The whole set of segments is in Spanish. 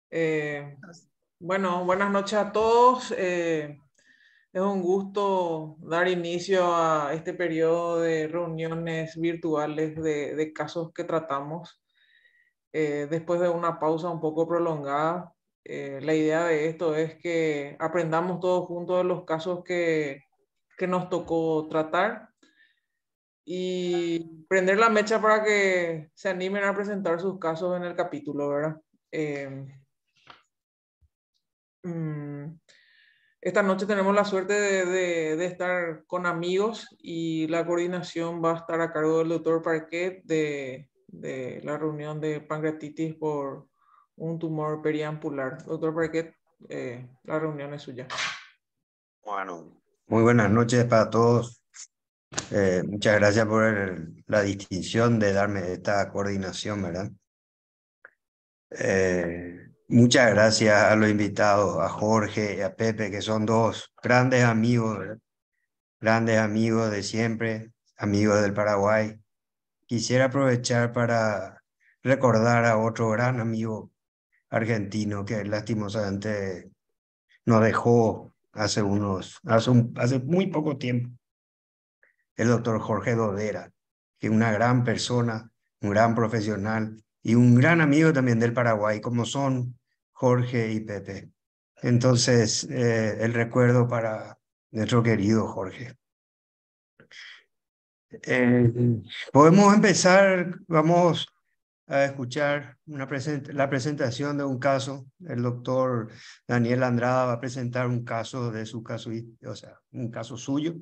Eh, bueno, buenas noches a todos. Es un gusto dar inicio a este periodo de reuniones virtuales de casos que tratamos. Después de una pausa un poco prolongada, la idea de esto es que aprendamos todos juntos de los casos que nos tocó tratar y prender la mecha para que se animen a presentar sus casos en el capítulo, ¿verdad? Eh, mm, Esta noche tenemos la suerte de estar con amigos y la coordinación va a estar a cargo del doctor Parquet de la reunión de pancreatitis por un tumor periampular. Doctor Parquet, la reunión es suya. Bueno, muy buenas noches para todos. Muchas gracias por la distinción de darme esta coordinación, ¿verdad? Muchas gracias a los invitados, a Jorge y a Pepe, que son dos grandes amigos, ¿verdad? Grandes amigos de siempre, amigos del Paraguay. Quisiera aprovechar para recordar a otro gran amigo argentino que lastimosamente nos dejó hace muy poco tiempo, el doctor Jorge Dodera, que es una gran persona, un gran profesional y un gran amigo también del Paraguay, como son Jorge y Pepe. Entonces, el recuerdo para nuestro querido Jorge. Eh, Podemos empezar, vamos a escuchar la presentación de un caso. El doctor Daniel Andrada va a presentar un caso de su caso, o sea, un caso suyo.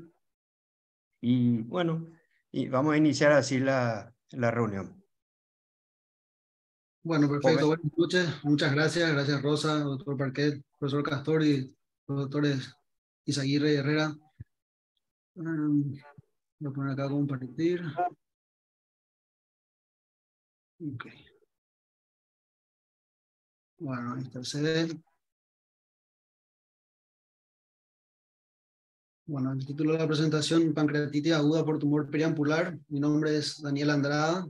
Y bueno, y vamos a iniciar así la reunión. Bueno, perfecto. Joven. Buenas noches. Muchas gracias. Gracias, Rosa, doctor Parquet, profesor Castor y los doctores Izaguirre y Herrera. Voy a poner acá compartir. Ok. Bueno, ahí está el CD. Bueno, el título de la presentación, pancreatitis aguda por tumor periampular. Mi nombre es Daniel Andrada.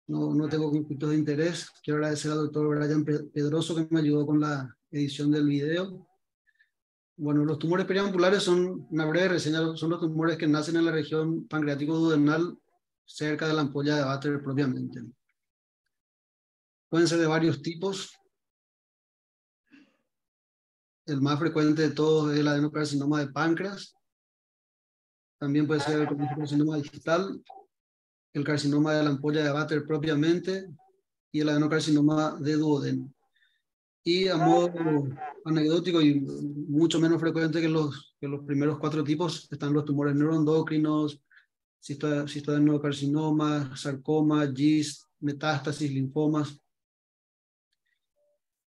No tengo conflictos de interés. Quiero agradecer al doctor Brian Pedroso que me ayudó con la edición del video. Bueno, los tumores periampulares son, una breve reseña, son los tumores que nacen en la región pancreático-duodenal cerca de la ampolla de Vater propiamente. Pueden ser de varios tipos. El más frecuente de todos es el adenocarcinoma de páncreas. También puede ser el carcinoma distal, el carcinoma de la ampolla de Vater propiamente y el adenocarcinoma de duodeno. Y a modo anecdótico y mucho menos frecuente que los primeros cuatro tipos están los tumores neuroendocrinos, cistoadenocarcinoma, sarcoma, GIST, metástasis, linfomas.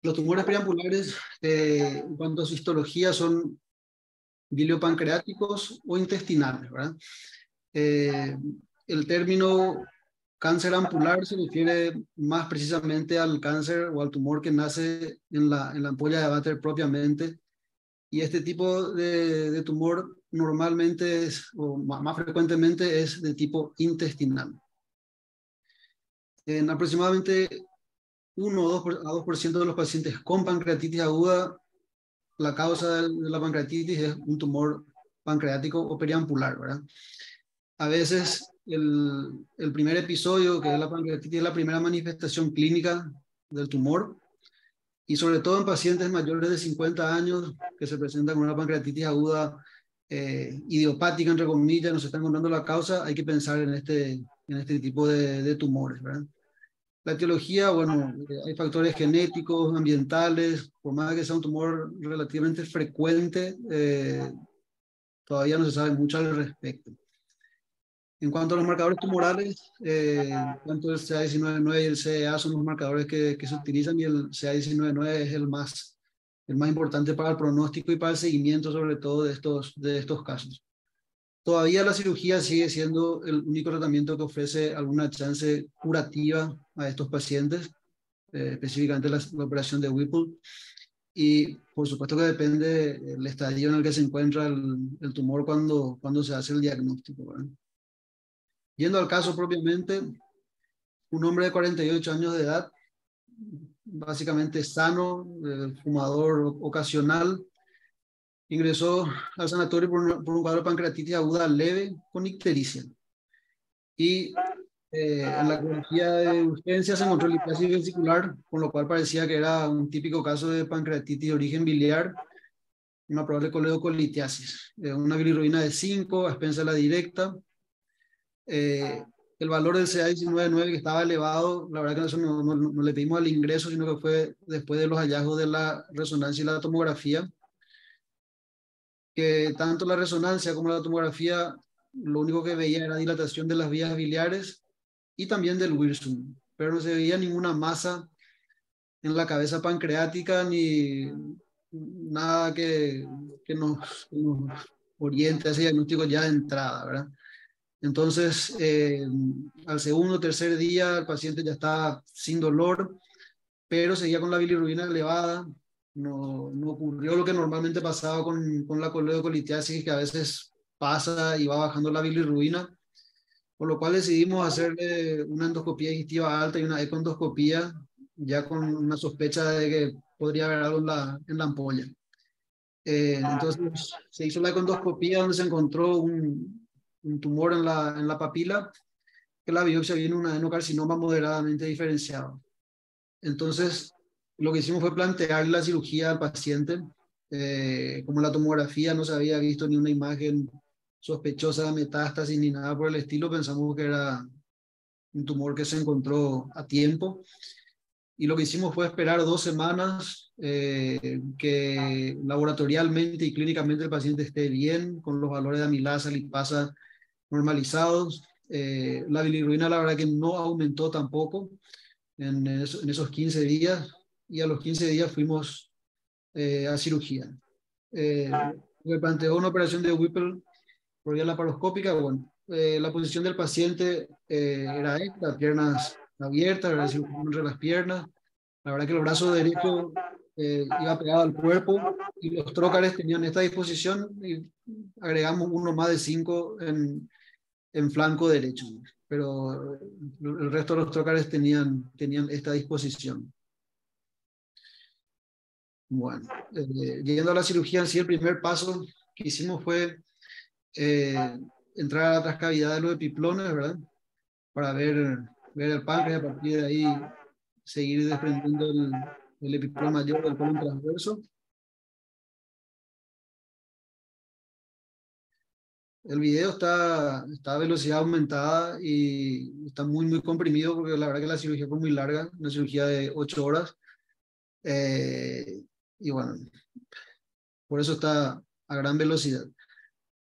Los tumores periampulares, en cuanto a su histología, son biliopancreáticos o intestinales, ¿verdad? Eh, el término cáncer ampular se refiere más precisamente al cáncer o al tumor que nace en la ampolla de Vater propiamente. Y este tipo de tumor normalmente es, o más frecuentemente es de tipo intestinal. En aproximadamente 1 o 2% de los pacientes con pancreatitis aguda, la causa de la pancreatitis es un tumor pancreático o periampular, ¿verdad? A veces el primer episodio, que es la pancreatitis, es la primera manifestación clínica del tumor, y sobre todo en pacientes mayores de 50 años que se presentan con una pancreatitis aguda idiopática, entre comillas, no se está encontrando la causa, hay que pensar en este tipo de tumores, ¿verdad? La etiología, bueno, hay factores genéticos, ambientales, por más que sea un tumor relativamente frecuente, todavía no se sabe mucho al respecto. En cuanto a los marcadores tumorales, tanto el CA19-9 y el CEA son los marcadores que se utilizan, y el CA19-9 es el más importante para el pronóstico y para el seguimiento, sobre todo de estos casos. Todavía la cirugía sigue siendo el único tratamiento que ofrece alguna chance curativa a estos pacientes, específicamente la operación de Whipple. Y por supuesto que depende del estadio en el que se encuentra el tumor cuando se hace el diagnóstico, ¿verdad? Yendo al caso propiamente, un hombre de 48 años de edad básicamente sano, fumador ocasional. Ingresó al sanatorio por un cuadro de pancreatitis aguda leve con ictericia. Y en la ecografía de urgencia se encontró lipase vesicular, con lo cual parecía que era un típico caso de pancreatitis de origen biliar, una probable coledocolitiasis. Una bilirrubina de 5, a expensas de la directa. El valor del CA19-9 que estaba elevado, la verdad que eso no le pedimos al ingreso, sino que fue después de los hallazgos de la resonancia y la tomografía, que tanto la resonancia como la tomografía lo único que veía era dilatación de las vías biliares y también del Wirsum, pero no se veía ninguna masa en la cabeza pancreática ni nada que nos oriente a ese diagnóstico ya de entrada, ¿verdad? Entonces, al segundo o tercer día, el paciente ya estaba sin dolor, pero seguía con la bilirrubina elevada. No ocurrió lo que normalmente pasaba con la coledocolitiasis, que a veces pasa y va bajando la bilirrubina, por lo cual decidimos hacerle una endoscopía digestiva alta y una ecoendoscopía, ya con una sospecha de que podría haber algo en la ampolla. Entonces se hizo la ecoendoscopía donde se encontró un tumor en la papila, que la biopsia viene un adenocarcinoma moderadamente diferenciado. Entonces, lo que hicimos fue plantear la cirugía al paciente. Como la tomografía no se había visto ni una imagen sospechosa de metástasis ni nada por el estilo, pensamos que era un tumor que se encontró a tiempo. Y lo que hicimos fue esperar 2 semanas que laboratorialmente y clínicamente el paciente esté bien, con los valores de amilasa, lipasa normalizados. La bilirrubina, la verdad que no aumentó tampoco en esos 15 días, y a los 15 días fuimos a cirugía. Me planteó una operación de Whipple por vía laparoscópica. Bueno, la posición del paciente era esta: piernas abiertas, era decir, entre las piernas. La verdad que el brazo derecho iba pegado al cuerpo y los trócares tenían esta disposición, y agregamos uno más de 5 en flanco derecho, pero el resto de los trócares tenían esta disposición. Bueno, llegando a la cirugía en sí, el primer paso que hicimos fue entrar a la transcavidad de los epiplones, ¿verdad? Para ver el páncreas, a partir de ahí seguir desprendiendo el epiplón mayor del colon transverso. El video está a velocidad aumentada y está muy comprimido, porque la verdad que la cirugía fue muy larga, una cirugía de 8 horas. Y bueno, por eso está a gran velocidad.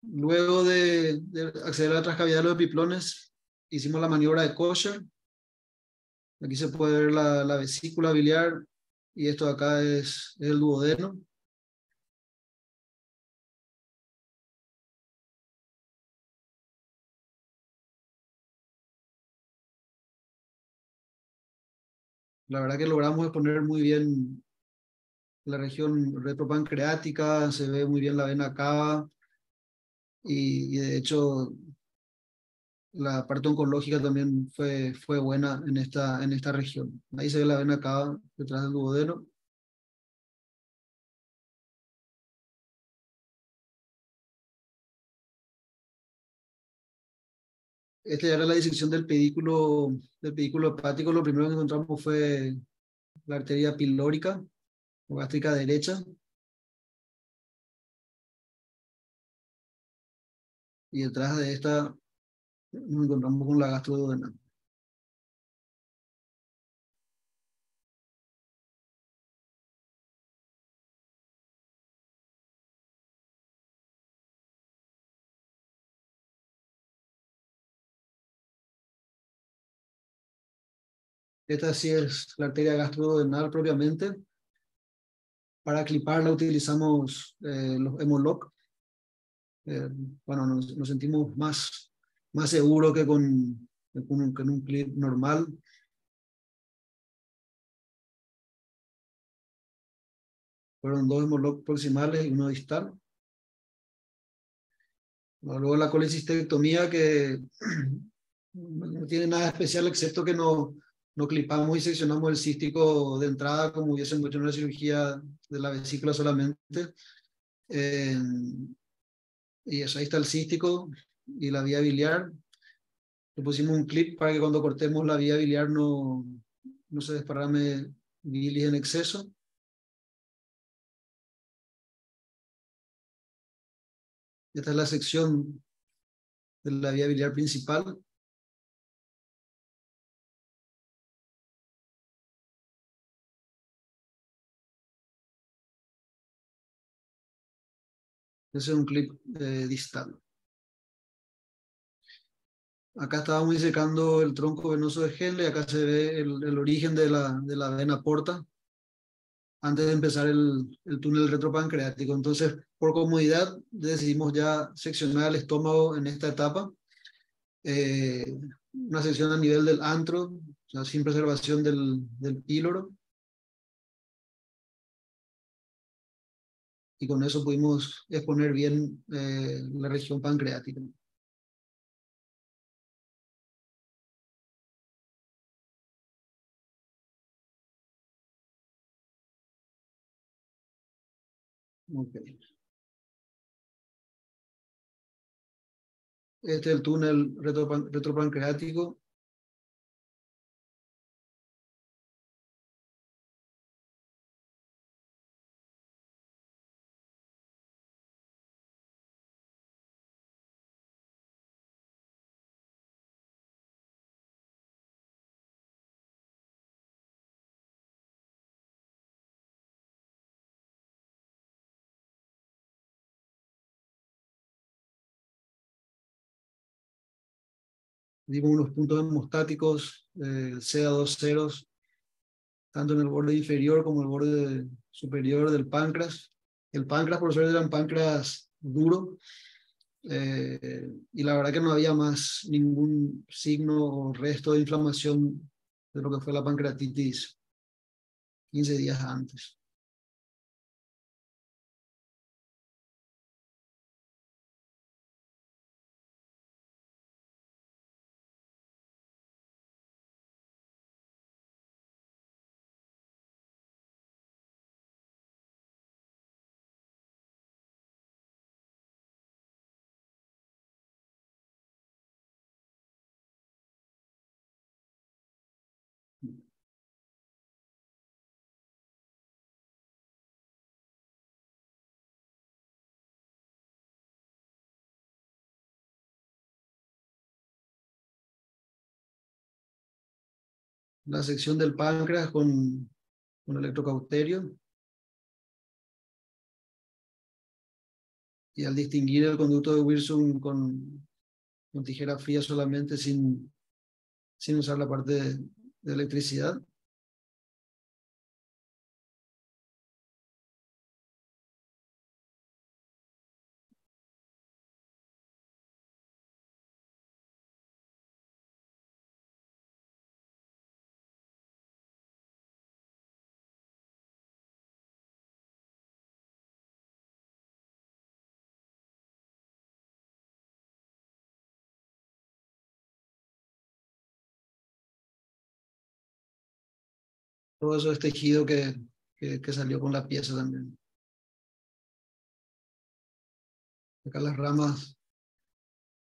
Luego de acceder a la transcavidad de los epiplones, hicimos la maniobra de Kosher. Aquí se puede ver la vesícula biliar, y esto de acá es el duodeno. La verdad que logramos exponer muy bien la región retropancreática, se ve muy bien la vena cava, y de hecho la parte oncológica también fue buena en esta región. Ahí se ve la vena cava detrás del duodeno. Esta ya era la disección del pedículo hepático. Lo primero que encontramos fue la arteria pilórica o gástrica derecha, y detrás de esta nos encontramos con la gastroduodenal. Esta sí es la arteria gastroduodenal propiamente. Para cliparla utilizamos los Hemolock. Bueno, nos sentimos más seguros que con un clip normal. Fueron 2 Hemolock proximales y uno distal. Luego la colecistectomía, que no tiene nada especial, excepto que no clipamos y seccionamos el cístico de entrada como hubiésemos hecho en una cirugía de la vesícula solamente. Eh, y eso, ahí está el cístico y la vía biliar. Le pusimos un clip para que cuando cortemos la vía biliar no se desparrame bilis en exceso. Esta es la sección de la vía biliar principal. Ese es un clip distal. Acá estábamos disecando el tronco venoso de Henle, acá se ve el origen de la vena porta antes de empezar el túnel retropancreático. Entonces, por comodidad, decidimos ya seccionar el estómago en esta etapa. Una sección a nivel del antro, o sea, sin preservación del píloro. Y con eso pudimos exponer bien la región pancreática. Okay. Este es el túnel retropancreático. Dimos unos puntos hemostáticos, CA2 ceros, tanto en el borde inferior como en el borde superior del páncreas. El páncreas, por suerte, era un páncreas duro, y la verdad que no había más ningún signo o resto de inflamación de lo que fue la pancreatitis 15 días antes. La sección del páncreas con electrocauterio. Y al distinguir el conducto de Wilson con tijera fría solamente, sin usar la parte de electricidad. Todo eso es tejido que salió con la pieza también. Acá las ramas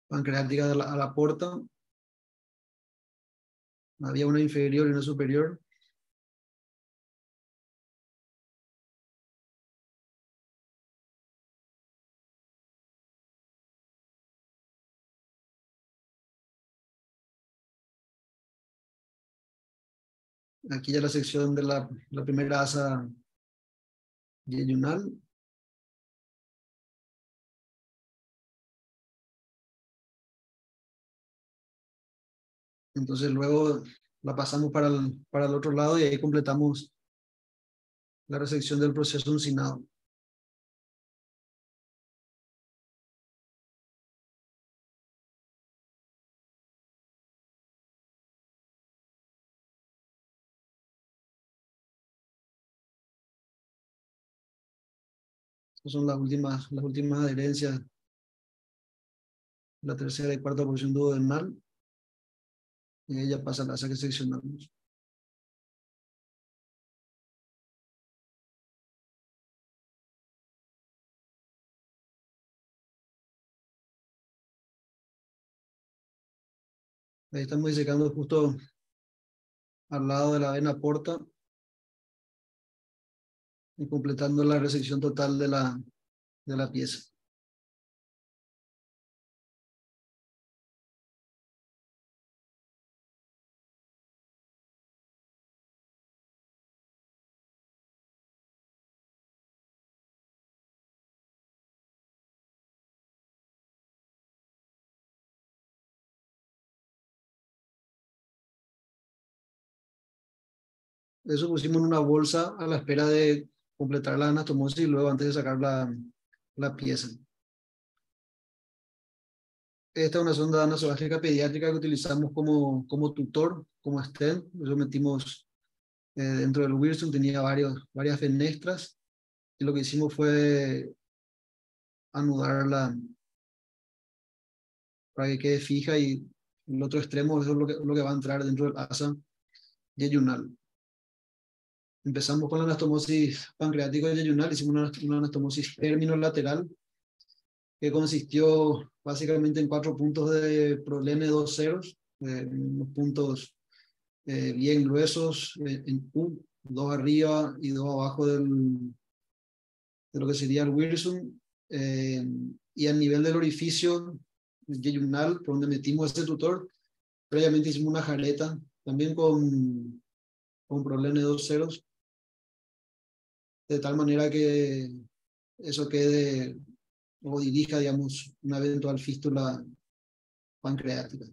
pancreáticas a la porta. Había una inferior y una superior. Aquí ya la sección de la primera asa yeyunal. Entonces luego la pasamos para el otro lado y ahí completamos la resección del proceso uncinado. Estas son las últimas adherencias, la tercera y cuarta porción duodenal. Y ella pasa a la asa que seccionamos. Ahí estamos disecando justo al lado de la vena porta y completando la resección total de la pieza. Eso pusimos en una bolsa a la espera de completar la anastomosis y luego antes de sacar la pieza. Esta es una sonda nasogástrica pediátrica que utilizamos como tutor, como stent. Lo metimos dentro del Wilson, tenía varias fenestras y lo que hicimos fue anudarla para que quede fija y el otro extremo eso es lo que va a entrar dentro del asa yeyunal. Empezamos con la anastomosis pancreático yeyunal, hicimos una anastomosis terminolateral que consistió básicamente en 4 puntos de prolene 2 ceros, unos puntos bien gruesos en U, 2 arriba y 2 abajo de lo que sería el Wilson, y a nivel del orificio yeyunal, por donde metimos este tutor, previamente hicimos una jareta, también con prolene 2 ceros, de tal manera que eso quede o dirija, digamos, una eventual fístula pancreática.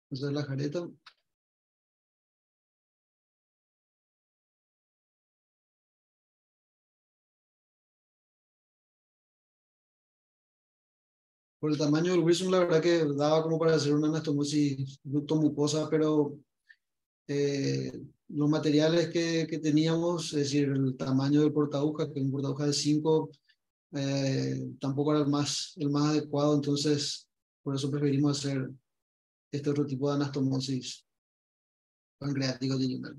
Esa es la jareta. Por el tamaño del Wilson, la verdad que daba como para hacer una anastomosis ductomucosa, pero los materiales que teníamos, es decir, el tamaño del portagujas, que es un portagujas de 5, tampoco era el más adecuado, entonces por eso preferimos hacer este otro tipo de anastomosis pancreático yeyunal.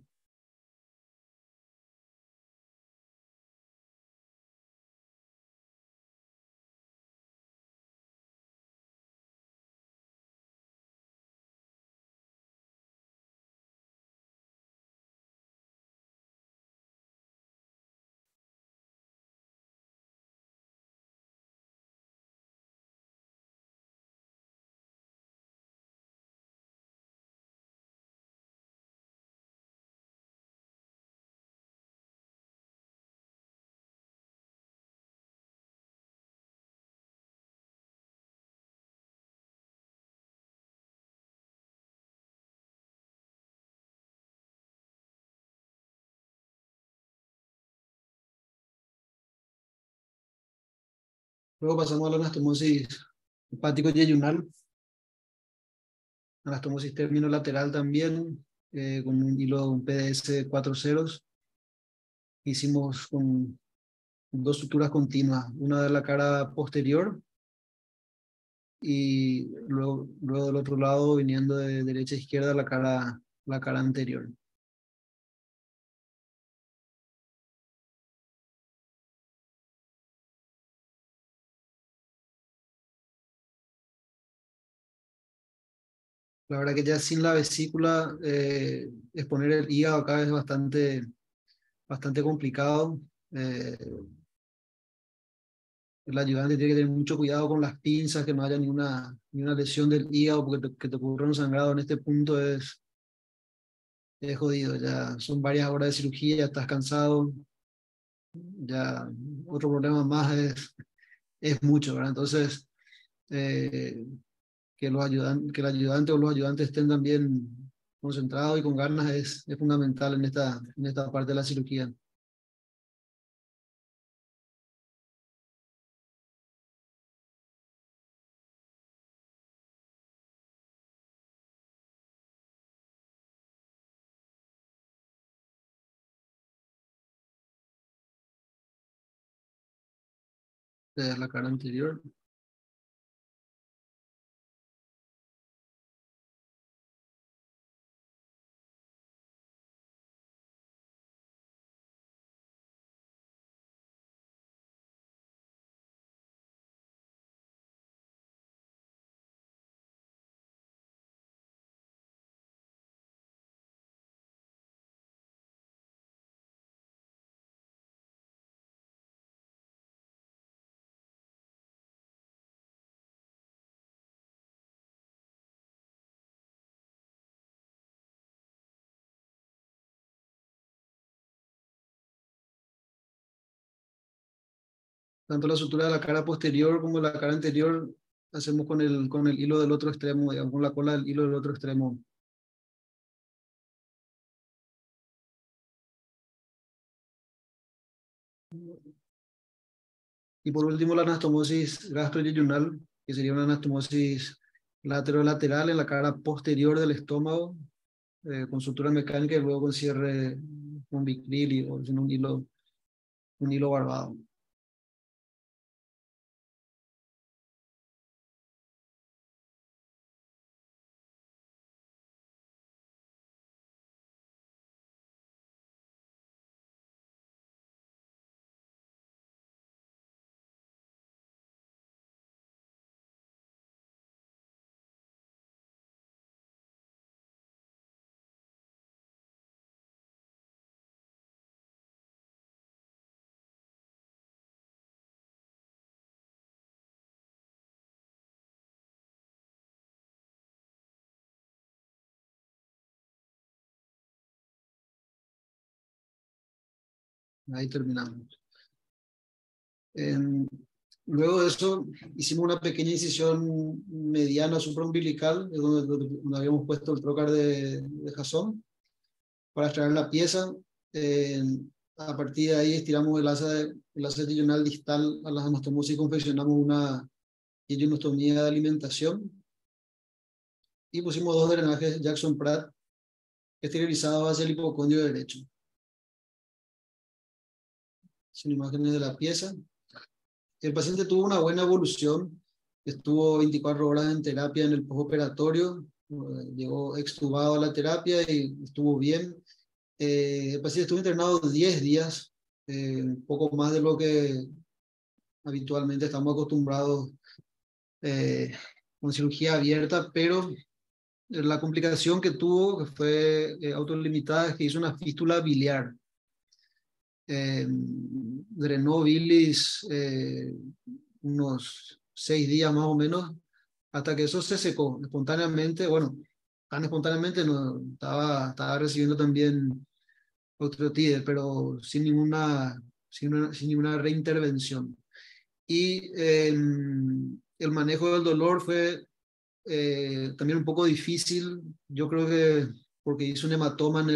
Luego pasamos a la anastomosis hepático yeyunal, anastomosis terminolateral también, con un hilo, un PDS 4 ceros. Hicimos con 2 suturas continuas, una de la cara posterior y luego del otro lado, viniendo de derecha a izquierda, la cara anterior. La verdad que ya sin la vesícula, exponer el hígado acá es bastante complicado. El ayudante tiene que tener mucho cuidado con las pinzas, que no haya ni una lesión del hígado, porque que te ocurra un sangrado en este punto es jodido. Ya son varias horas de cirugía, ya estás cansado. Ya otro problema más es mucho, ¿verdad? Entonces, que el ayudante o los ayudantes estén también concentrado y con ganas es fundamental en esta parte de la cirugía. Esta es la cara anterior. Tanto la sutura de la cara posterior como la cara anterior hacemos con el hilo del otro extremo, digamos, con la cola del hilo del otro extremo. Y por último, la anastomosis gastroyeyunal, que sería una anastomosis lateral en la cara posterior del estómago, con sutura mecánica y luego con cierre con bicril o sin un hilo barbado. Ahí terminamos. Luego de eso, hicimos una pequeña incisión mediana supraumbilical, donde habíamos puesto el trocar de Jason para extraer la pieza. A partir de ahí estiramos el asa yeyunal distal a las anastomosis y confeccionamos una yeyonostomía de alimentación. Y pusimos 2 drenajes Jackson Pratt esterilizados hacia el hipocondrio derecho. Son imágenes de la pieza. El paciente tuvo una buena evolución, estuvo 24 horas en terapia en el postoperatorio, llegó extubado a la terapia y estuvo bien. El paciente estuvo internado 10 días, un poco más de lo que habitualmente estamos acostumbrados con cirugía abierta, pero la complicación que tuvo, que fue autolimitada, es que hizo una fístula biliar. Drenó bilis unos 6 días más o menos, hasta que eso se secó espontáneamente. Bueno, tan espontáneamente no, estaba recibiendo también octreotide, pero sin ninguna reintervención. Y el manejo del dolor fue también un poco difícil, yo creo que porque hizo un hematoma en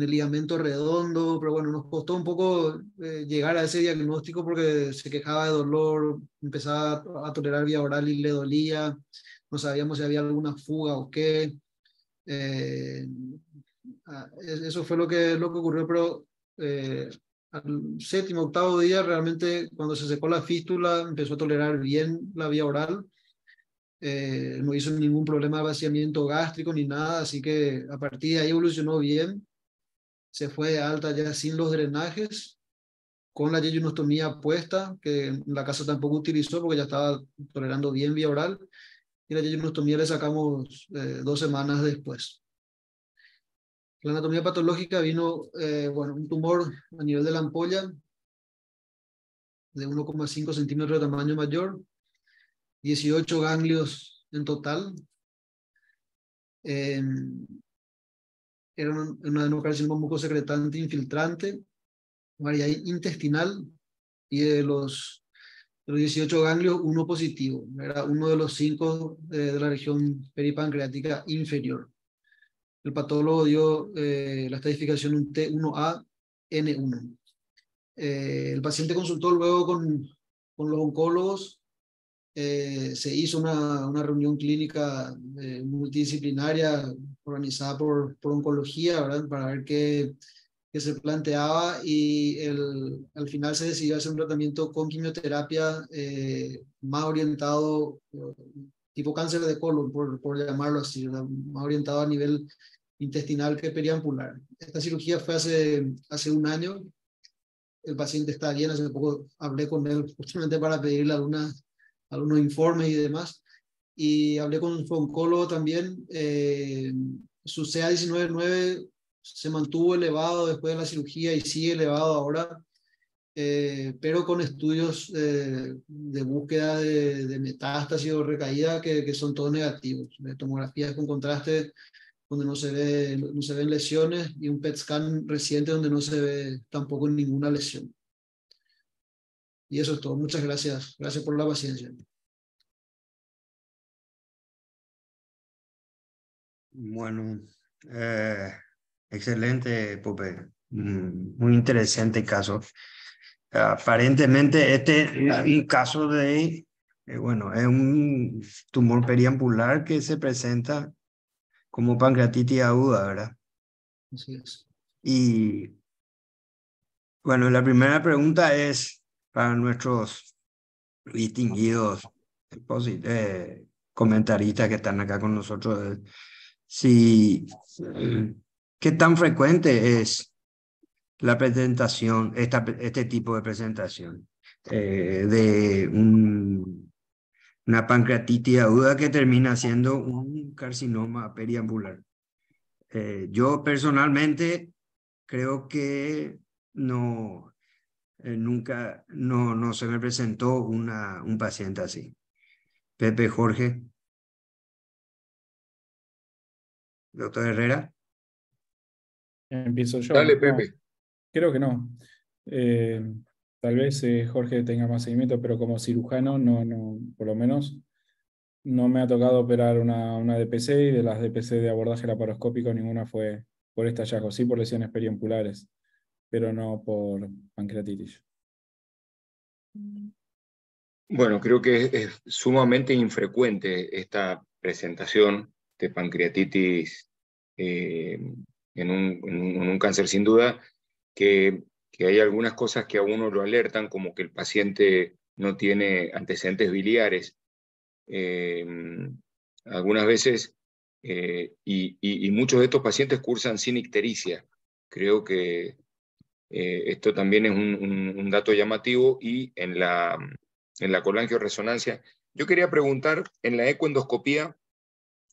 el ligamento redondo, pero bueno, nos costó un poco llegar a ese diagnóstico porque se quejaba de dolor, empezaba a tolerar vía oral y le dolía, no sabíamos si había alguna fuga o qué. Eso fue lo que ocurrió, pero al 7º, 8º día, realmente cuando se secó la fístula, empezó a tolerar bien la vía oral. No hizo ningún problema de vaciamiento gástrico ni nada, así que a partir de ahí evolucionó bien. Se fue de alta ya sin los drenajes, con la yeyonostomía puesta, que en la casa tampoco utilizó porque ya estaba tolerando bien vía oral, y la yeyonostomía le sacamos 2 semanas después. La anatomía patológica vino, bueno, un tumor a nivel de la ampolla de 1,5 centímetros de tamaño mayor, 18 ganglios en total. Era un adenocarcinoma mucosecretante infiltrante, variedad intestinal, y de los 18 ganglios, uno positivo. Era uno de los 5 de la región peripancreática inferior. el patólogo dio la estadificación un T1A-N1. El paciente consultó luego con los oncólogos. Se hizo una reunión clínica multidisciplinaria organizada por oncología, ¿verdad? Para ver qué se planteaba, y al final se decidió hacer un tratamiento con quimioterapia más orientado, tipo cáncer de colon, por llamarlo así, ¿verdad? Más orientado a nivel intestinal que periampular. Esta cirugía fue hace un año. El paciente está bien, hace poco hablé con él justamente para pedirle algunos informes y demás, y hablé con su oncólogo también. Su CA 19-9 se mantuvo elevado después de la cirugía y sigue elevado ahora, pero con estudios de búsqueda de metástasis o recaída que son todos negativos. Tomografías con contraste donde no se ven lesiones, y un PET scan reciente donde no se ve tampoco ninguna lesión. Y eso es todo. Muchas gracias. Gracias por la paciencia. Bueno, excelente, Pope. Muy interesante caso. Aparentemente este es un caso de, bueno, es un tumor periampular que se presenta como pancreatitis aguda, ¿verdad? Así es. Y bueno, la primera pregunta es para nuestros distinguidos comentaristas que están acá con nosotros, si, ¿qué tan frecuente es la presentación, este tipo de presentación de una pancreatitis aguda que termina siendo un carcinoma periampular? Yo personalmente creo que no, nunca, no se me presentó un paciente así. Pepe, Jorge, doctor Herrera. Empiezo yo. Dale, No, Pepe. creo que no. Tal vez Jorge tenga más seguimiento, pero como cirujano, no, por lo menos, no me ha tocado operar una DPC, y de las DPC de abordaje laparoscópico ninguna fue por este hallazgo, sí por lesiones periampulares, pero no por pancreatitis. Bueno, creo que es sumamente infrecuente esta presentación de pancreatitis en un cáncer, sin duda, que hay algunas cosas que a uno lo alertan, como que el paciente no tiene antecedentes biliares. Algunas veces, y muchos de estos pacientes cursan sin ictericia. Creo que esto también es un dato llamativo, y en la colangioresonancia. Yo quería preguntar, en la ecoendoscopía,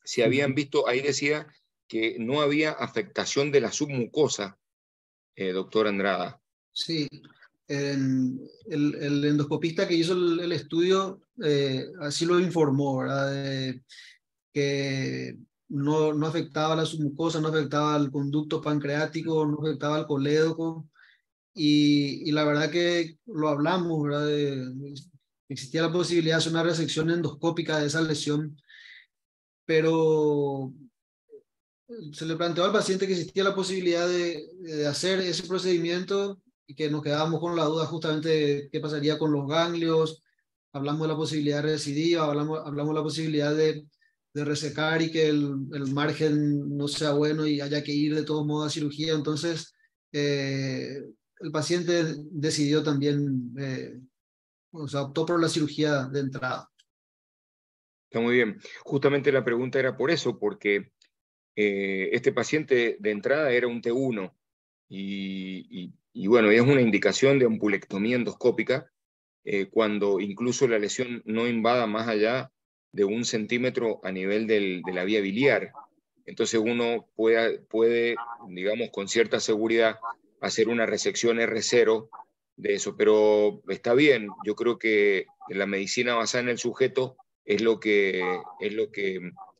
si habían visto, ahí decía que no había afectación de la submucosa, doctor Andrada. Sí, el endoscopista que hizo el estudio así lo informó, ¿verdad? Que no afectaba la submucosa, no afectaba el conducto pancreático, no afectaba el colédoco, y la verdad que lo hablamos, ¿verdad? Existía la posibilidad de hacer una resección endoscópica de esa lesión, pero se le planteó al paciente que existía la posibilidad de hacer ese procedimiento, y que nos quedábamos con la duda justamente de qué pasaría con los ganglios. Hablamos de la posibilidad de recidiva, hablamos de la posibilidad de resecar y que el margen no sea bueno y haya que ir de todos modos a cirugía. Entonces, el paciente decidió también, o sea, optó por la cirugía de entrada. Está muy bien. Justamente la pregunta era por eso, porque este paciente de entrada era un T1, y bueno, es una indicación de ampulectomía endoscópica cuando incluso la lesión no invada más allá de 1 centímetro a nivel de la vía biliar. Entonces uno puede, digamos, con cierta seguridad hacer una resección R0 de eso, pero está bien. Yo creo que la medicina basada en el sujeto es lo que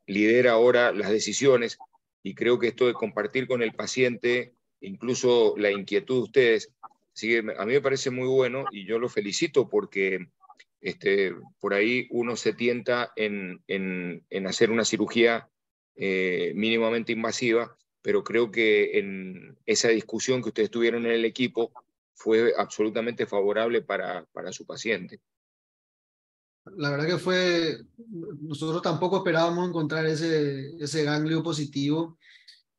lidera ahora las decisiones, y creo que esto de compartir con el paciente, incluso la inquietud de ustedes, así que a mí me parece muy bueno, y yo lo felicito porque por ahí uno se tienta en hacer una cirugía mínimamente invasiva, pero creo que en esa discusión que ustedes tuvieron en el equipo fue absolutamente favorable para su paciente. La verdad que fue, nosotros tampoco esperábamos encontrar ese ganglio positivo.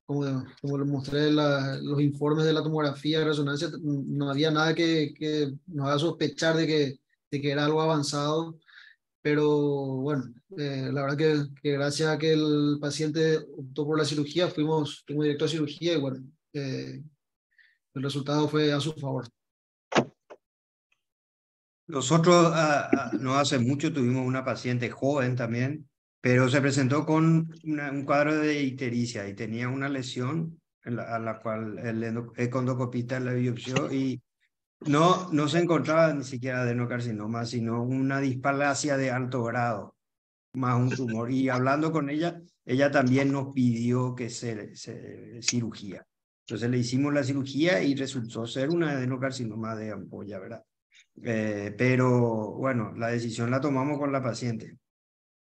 Como lo mostré en los informes de la tomografía de resonancia, no había nada que nos haga sospechar de que era algo avanzado. Pero bueno, la verdad que gracias a que el paciente optó por la cirugía, fuimos directo a cirugía y bueno, el resultado fue a su favor. Nosotros no hace mucho tuvimos una paciente joven también, pero se presentó con un cuadro de ictericia y tenía una lesión a la cual el endoscopista la biopsió y no se encontraba ni siquiera adenocarcinoma, sino una displasia de alto grado, más un tumor. Y hablando con ella, ella también nos pidió que se cirugía. Entonces le hicimos la cirugía y resultó ser una adenocarcinoma de ampolla, ¿verdad? Pero bueno, la decisión la tomamos con la paciente.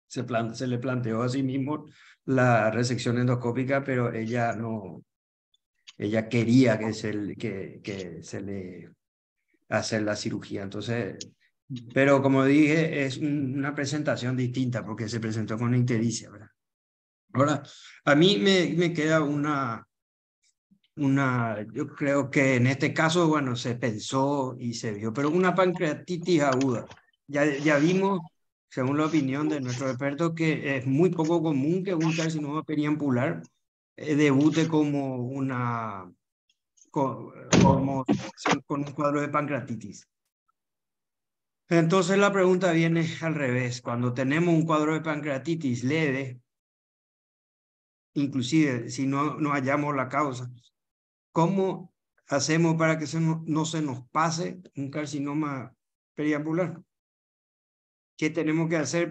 Se le planteó a sí mismo la resección endoscópica, pero ella no, ella quería que se le hacer la cirugía. Entonces, pero como dije, es una presentación distinta porque se presentó con ictericia, ¿verdad? Ahora, a mí me queda yo creo que en este caso, bueno, se pensó y se vio, pero una pancreatitis aguda. Ya vimos, según la opinión de nuestros expertos, que es muy poco común que un carcinoma periampular debute con un cuadro de pancreatitis. Entonces la pregunta viene al revés. Cuando tenemos un cuadro de pancreatitis leve, inclusive si no hallamos la causa, ¿cómo hacemos para que no se nos pase un carcinoma periampular? ¿Qué tenemos que hacer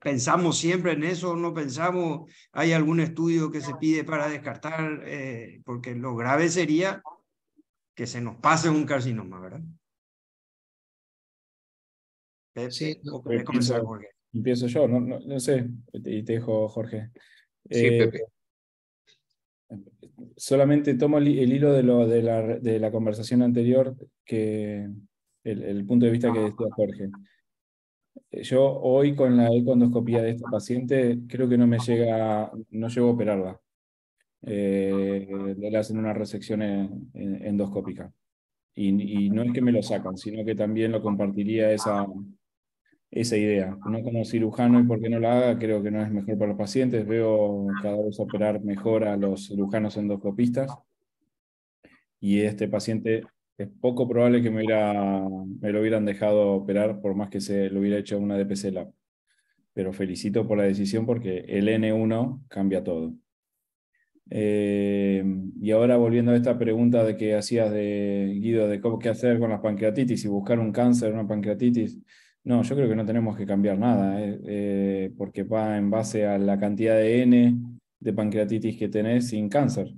pensamos siempre en eso o no pensamos? ¿Hay algún estudio que se pide para descartar? Porque lo grave sería que se nos pase un carcinoma, ¿verdad? Sí, ¿O querés comenzar, Jorge? Empiezo yo, no sé, y te dejo, Jorge. Sí, Pepe. Solamente tomo el hilo de la conversación anterior, que el punto de vista que decía Jorge. Yo hoy con la ecoendoscopía de esta paciente creo que no llego a operarla. Le hacen una resección endoscópica. Y no es que me lo sacan, sino que también lo compartiría esa idea. No como cirujano y por qué no la haga, creo que no es mejor para los pacientes. Veo cada vez operar mejor a los cirujanos endoscopistas. Y este paciente es poco probable que me lo hubieran dejado operar por más que se lo hubiera hecho una DPC Lab. Pero felicito por la decisión porque el N1 cambia todo. Y ahora volviendo a esta pregunta de que hacías de Guido, de qué hacer con las pancreatitis y buscar un cáncer, una pancreatitis. No, yo creo que no tenemos que cambiar nada, porque va en base a la cantidad de N de pancreatitis que tenés sin cáncer.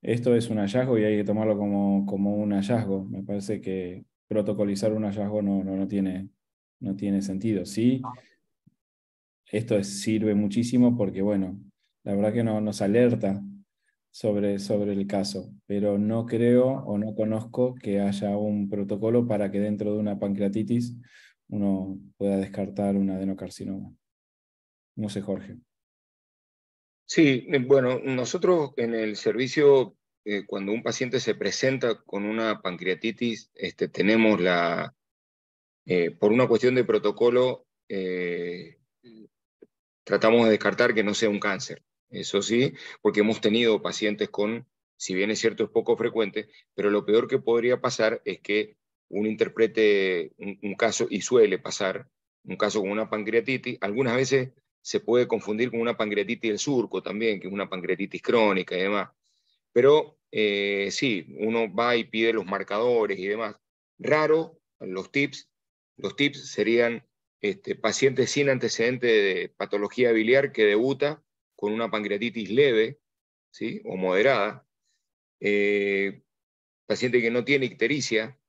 Esto es un hallazgo y hay que tomarlo como un hallazgo. Me parece que protocolizar un hallazgo no tiene sentido. Sí, esto sirve muchísimo porque, bueno, la verdad que nos alerta sobre el caso, pero no creo o no conozco que haya un protocolo para que dentro de una pancreatitis uno pueda descartar un adenocarcinoma. No sé, Jorge. Sí, bueno, nosotros en el servicio, cuando un paciente se presenta con una pancreatitis, tenemos por una cuestión de protocolo, tratamos de descartar que no sea un cáncer. Eso sí, porque hemos tenido pacientes si bien es cierto es poco frecuente, pero lo peor que podría pasar es que uno interprete un caso, y suele pasar, un caso con una pancreatitis, algunas veces se puede confundir con una pancreatitis del surco también, que es una pancreatitis crónica y demás. Pero sí, uno va y pide los marcadores y demás. Raro, los tips serían pacientes sin antecedente de patología biliar que debuta con una pancreatitis leve, ¿sí? O moderada, paciente que no tiene ictericia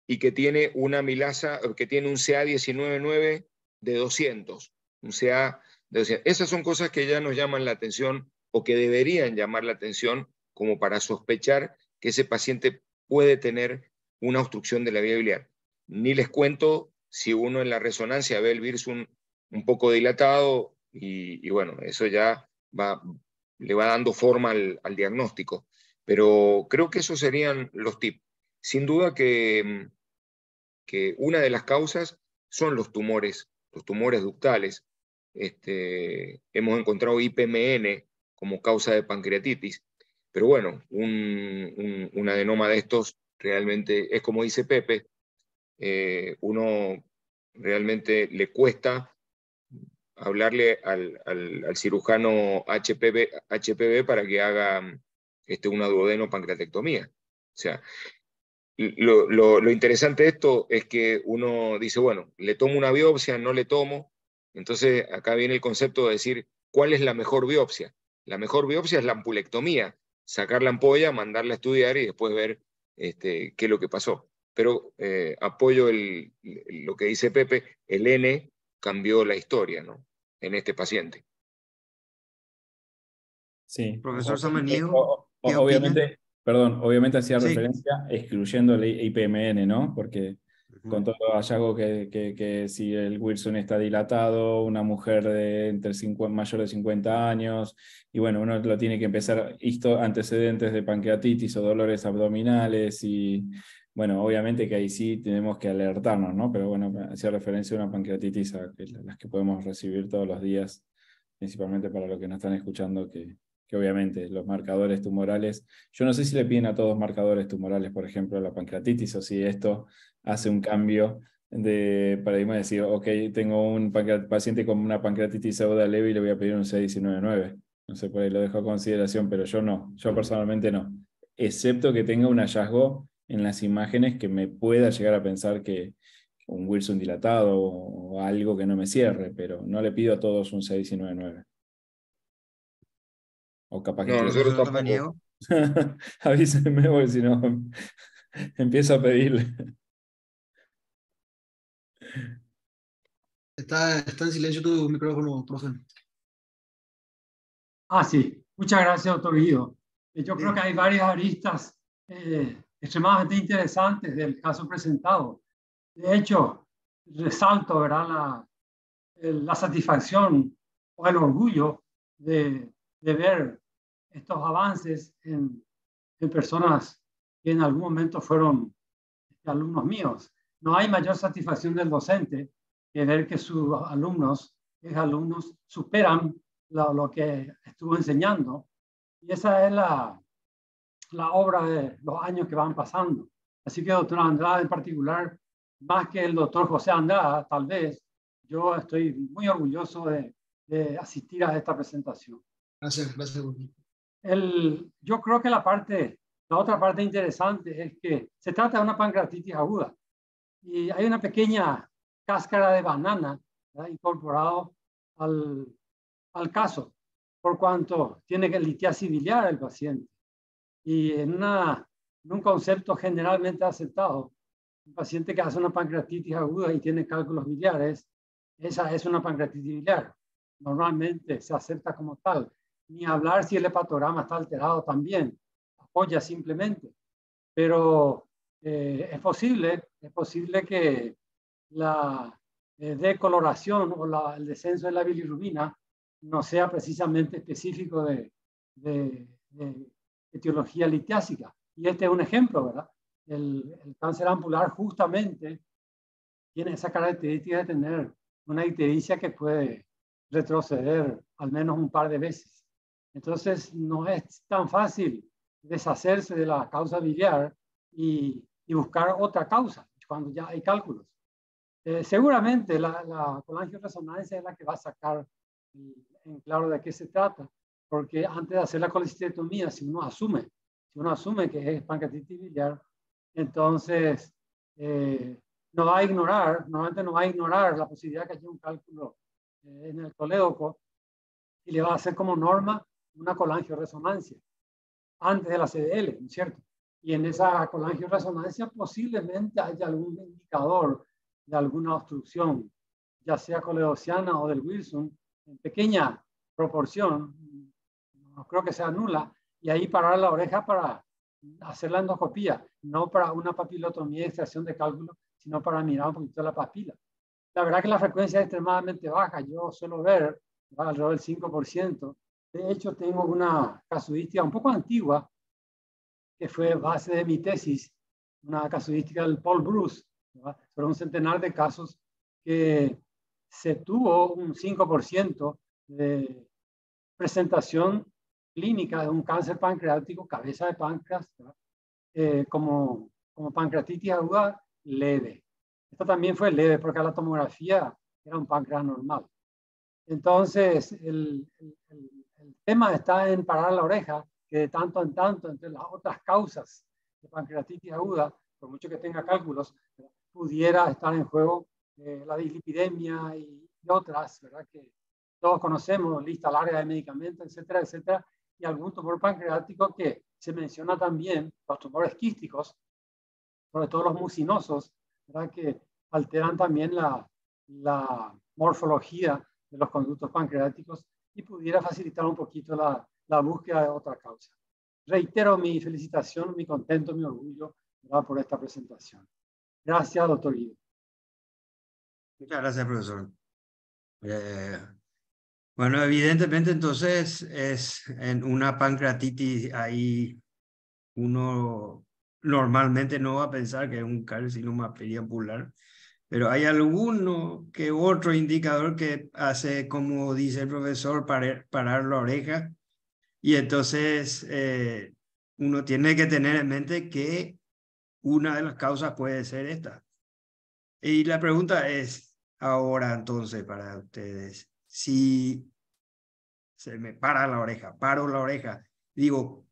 y que tiene una amilasa, que tiene un CA 19.9 de 200, un CA Entonces, esas son cosas que ya nos llaman la atención o que deberían llamar la atención como para sospechar que ese paciente puede tener una obstrucción de la vía biliar. Ni les cuento si uno en la resonancia ve el virus un poco dilatado y bueno, eso ya le va dando forma al diagnóstico. Pero creo que esos serían los tips. Sin duda que una de las causas son los tumores ductales. Hemos encontrado IPMN como causa de pancreatitis, pero bueno, un adenoma de estos realmente es como dice Pepe, uno realmente le cuesta hablarle al cirujano HPV para que haga una duodenopancreatectomía. O sea, lo interesante de esto es que uno dice, bueno, le tomo una biopsia, no le tomo. Entonces acá viene el concepto de decir, ¿cuál es la mejor biopsia? La mejor biopsia es la ampulectomía, sacar la ampolla, mandarla a estudiar y después ver qué es lo que pasó. Pero apoyo lo que dice Pepe, el N cambió la historia, ¿no? En este paciente. Sí. Profesor Samaniego, ¿qué opina? Obviamente, perdón, obviamente hacía Sí. referencia excluyendo el IPMN, ¿no? Porque con Ujú. todo hallazgo que si el Wilson está dilatado, una mujer de mayor de 50 años, y bueno, uno lo tiene que empezar, antecedentes de pancreatitis o dolores abdominales, y bueno, obviamente que ahí sí tenemos que alertarnos, ¿no? Pero bueno, hacía referencia a una pancreatitis a las que podemos recibir todos los días, principalmente para los que nos están escuchando, que obviamente los marcadores tumorales, yo no sé si le piden a todos marcadores tumorales, por ejemplo, la pancreatitis, o si esto hace un cambio de paradigma de decir, ok, tengo un paciente con una pancreatitis aguda leve y le voy a pedir un 6-19-9. No sé, por ahí lo dejo a consideración, pero yo personalmente no. Excepto que tenga un hallazgo en las imágenes que me pueda llegar a pensar que un Wilson dilatado o algo que no me cierre, pero no le pido a todos un 6-9-9. O capaz que No, estoy... nosotros Profesor tampoco. Samaniego. Avísenme porque si no empiezo a pedirle. Está en silencio tu micrófono, profe. Sí. Muchas gracias, doctor Guido. Yo creo que hay varias aristas extremadamente interesantes del caso presentado. De hecho, resalto, ¿verdad?, la satisfacción o el orgullo de ver estos avances en personas que en algún momento fueron alumnos míos. No hay mayor satisfacción del docente que ver que sus alumnos, superan lo que estuvo enseñando. Y esa es la obra de los años que van pasando. Así que, doctor Andrade en particular, más que el doctor José Andrade, tal vez, yo estoy muy orgulloso de asistir a esta presentación. Gracias. Yo creo que la otra parte interesante es que se trata de una pancreatitis aguda y hay una pequeña cáscara de banana, ¿verdad?, incorporado al caso, por cuanto tiene que litiasis biliar el paciente. Y en un concepto generalmente aceptado, un paciente que hace una pancreatitis aguda y tiene cálculos biliares, esa es una pancreatitis biliar. Normalmente se acepta como tal. Ni hablar si el hepatograma está alterado también, apoya simplemente. Pero es posible que la decoloración o el descenso de la bilirrubina no sea precisamente específico de etiología litiásica. Y este es un ejemplo, ¿verdad? El cáncer ampular justamente tiene esa característica de tener una ictericia que puede retroceder al menos un par de veces. Entonces, no es tan fácil deshacerse de la causa biliar y buscar otra causa cuando ya hay cálculos. Seguramente la colangioresonancia es la que va a sacar en claro de qué se trata, porque antes de hacer la colecistetomía, si uno asume que es pancreatitis biliar, entonces normalmente no va a ignorar la posibilidad que haya un cálculo en el colédoco y le va a hacer como norma una colangioresonancia antes de la CDL, ¿no es cierto? Y en esa colangioresonancia posiblemente haya algún indicador de alguna obstrucción, ya sea coledociana o del Wilson, en pequeña proporción, no creo que sea nula, y ahí parar la oreja para hacer la endoscopía, no para una papilotomía y extracción de cálculo, sino para mirar un poquito la papila. La verdad que la frecuencia es extremadamente baja, yo suelo ver alrededor del 5%. De hecho, tengo una casuística un poco antigua, que fue base de mi tesis, una casuística del Paul Bruce, ¿verdad? Sobre un centenar de casos que se tuvo un 5% de presentación clínica de un cáncer pancreático, cabeza de páncreas, como pancreatitis aguda leve. Esto también fue leve porque la tomografía era un páncreas normal. Entonces, el tema está en parar la oreja, que de tanto en tanto, entre las otras causas de pancreatitis aguda, por mucho que tenga cálculos, pudiera estar en juego la dislipidemia y otras, ¿verdad? Que todos conocemos, lista larga de medicamentos, etcétera, etcétera, y algún tumor pancreático que se menciona también, los tumores quísticos, sobre todo los mucinosos, ¿verdad? Que alteran también la morfología de los conductos pancreáticos y pudiera facilitar un poquito la búsqueda de otra causa. Reitero mi felicitación, mi contento, mi orgullo, ¿verdad? Por esta presentación. Gracias, doctor Guido. Muchas gracias, profesor. Bueno, evidentemente entonces es en una pancreatitis ahí uno normalmente no va a pensar que es un carcinoma periampular, pero hay alguno que otro indicador que hace, como dice el profesor, parar la oreja, y entonces uno tiene que tener en mente que una de las causas puede ser esta. Y la pregunta es ahora entonces para ustedes, si se me para la oreja, paro la oreja, digo,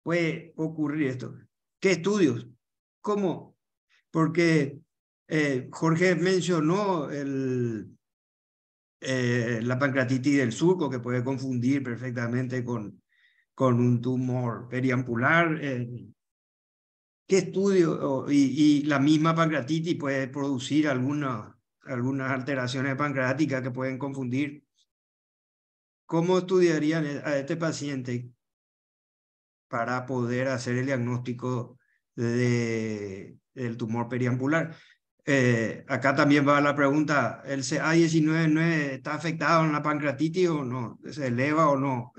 puede ocurrir esto. ¿Qué estudios? ¿Cómo? Porque Jorge mencionó la pancreatitis del surco, que puede confundir perfectamente con un tumor periampular. ¿Qué estudio? Y la misma pancreatitis puede producir algunas alteraciones pancreáticas que pueden confundir. ¿Cómo estudiarían a este paciente para poder hacer el diagnóstico del tumor periampular? Acá también va la pregunta, ¿el CA19 está afectado en la pancreatitis o no? ¿Se eleva o no?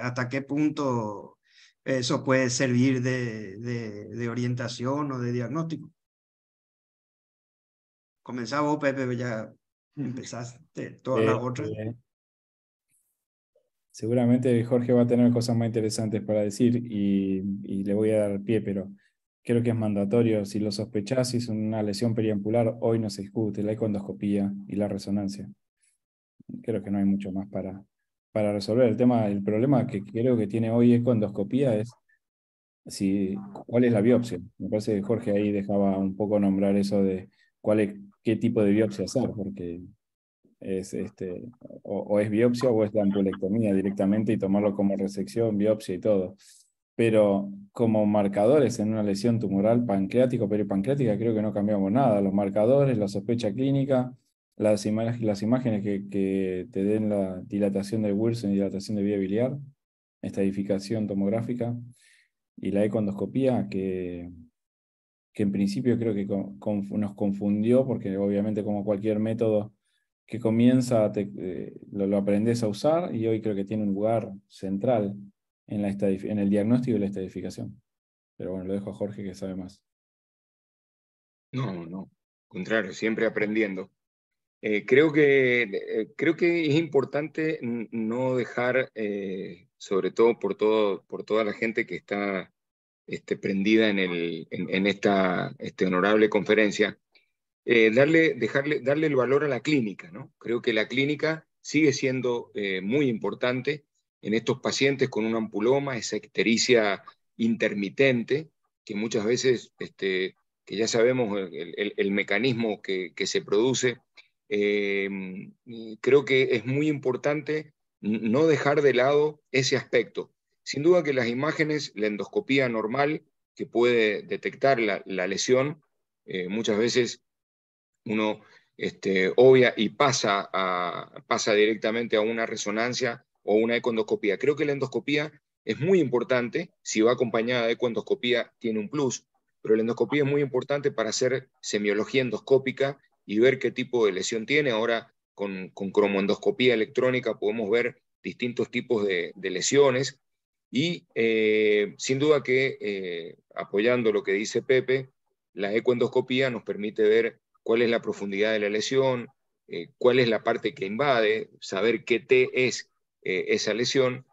¿Hasta qué punto eso puede servir de orientación o de diagnóstico? Comenzá vos, Pepe, ya empezaste todas las otras. Seguramente Jorge va a tener cosas más interesantes para decir y le voy a dar pie, pero creo que es mandatorio. Si lo sospechás, si es una lesión periampular, hoy no se discute la econdoscopía y la resonancia. Creo que no hay mucho más para resolver. El problema que creo que tiene hoy econdoscopía es cuál es la biopsia. Me parece que Jorge ahí dejaba un poco nombrar eso de qué tipo de biopsia hacer, porque es o es biopsia o es la ampulectomía directamente y tomarlo como resección, biopsia y todo. Pero como marcadores en una lesión tumoral pancreática o peripancreática creo que no cambiamos nada. Los marcadores, la sospecha clínica, las imágenes que te den la dilatación de Wilson y dilatación de vía biliar, estadificación tomográfica y la econdoscopía que en principio creo que nos confundió porque obviamente como cualquier método que comienza, lo aprendes a usar y hoy creo que tiene un lugar central en el diagnóstico y la estadificación. Pero bueno, lo dejo a Jorge que sabe más. No, contrario, siempre aprendiendo. Creo que es importante no dejar, sobre todo por toda la gente que está prendida en esta honorable conferencia, darle el valor a la clínica, ¿no? Creo que la clínica sigue siendo muy importante en estos pacientes con un ampuloma, esa ictericia intermitente, que muchas veces, que ya sabemos el mecanismo que se produce. Creo que es muy importante no dejar de lado ese aspecto. Sin duda que las imágenes, la endoscopía normal, que puede detectar la lesión, muchas veces uno obvia y pasa directamente a una resonancia o una ecoendoscopía. Creo que la endoscopía es muy importante, si va acompañada de ecoendoscopía tiene un plus, pero la endoscopía es muy importante para hacer semiología endoscópica y ver qué tipo de lesión tiene. Ahora con cromoendoscopía electrónica podemos ver distintos tipos de lesiones y sin duda que apoyando lo que dice Pepe, la ecoendoscopía nos permite ver cuál es la profundidad de la lesión, cuál es la parte que invade, saber qué T es esa lesión,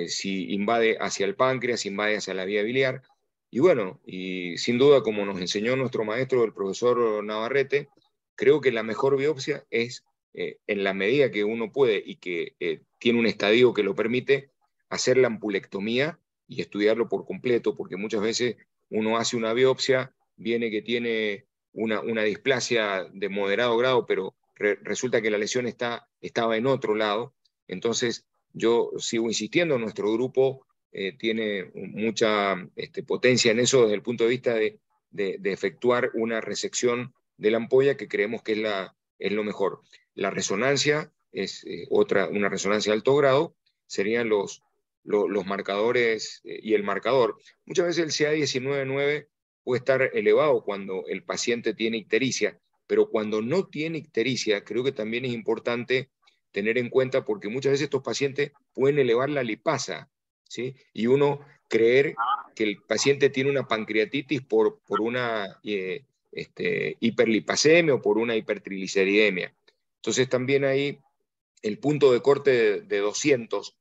si invade hacia el páncreas, si invade hacia la vía biliar. Y bueno, y sin duda, como nos enseñó nuestro maestro, el profesor Navarrete, creo que la mejor biopsia es, en la medida que uno puede y que tiene un estadio que lo permite, hacer la ampulectomía y estudiarlo por completo, porque muchas veces uno hace una biopsia, viene que tiene una displasia de moderado grado, pero resulta que la lesión estaba en otro lado. Entonces, yo sigo insistiendo, nuestro grupo tiene mucha potencia en eso desde el punto de vista de efectuar una resección de la ampolla, que creemos que es lo mejor. La resonancia es una resonancia de alto grado, serían los marcadores y el marcador. Muchas veces el CA19-9 puede estar elevado cuando el paciente tiene ictericia, pero cuando no tiene ictericia, creo que también es importante tener en cuenta, porque muchas veces estos pacientes pueden elevar la lipasa, ¿sí? Y uno creer que el paciente tiene una pancreatitis por una hiperlipasemia o por una hipertrigliceridemia. Entonces también ahí el punto de corte de 200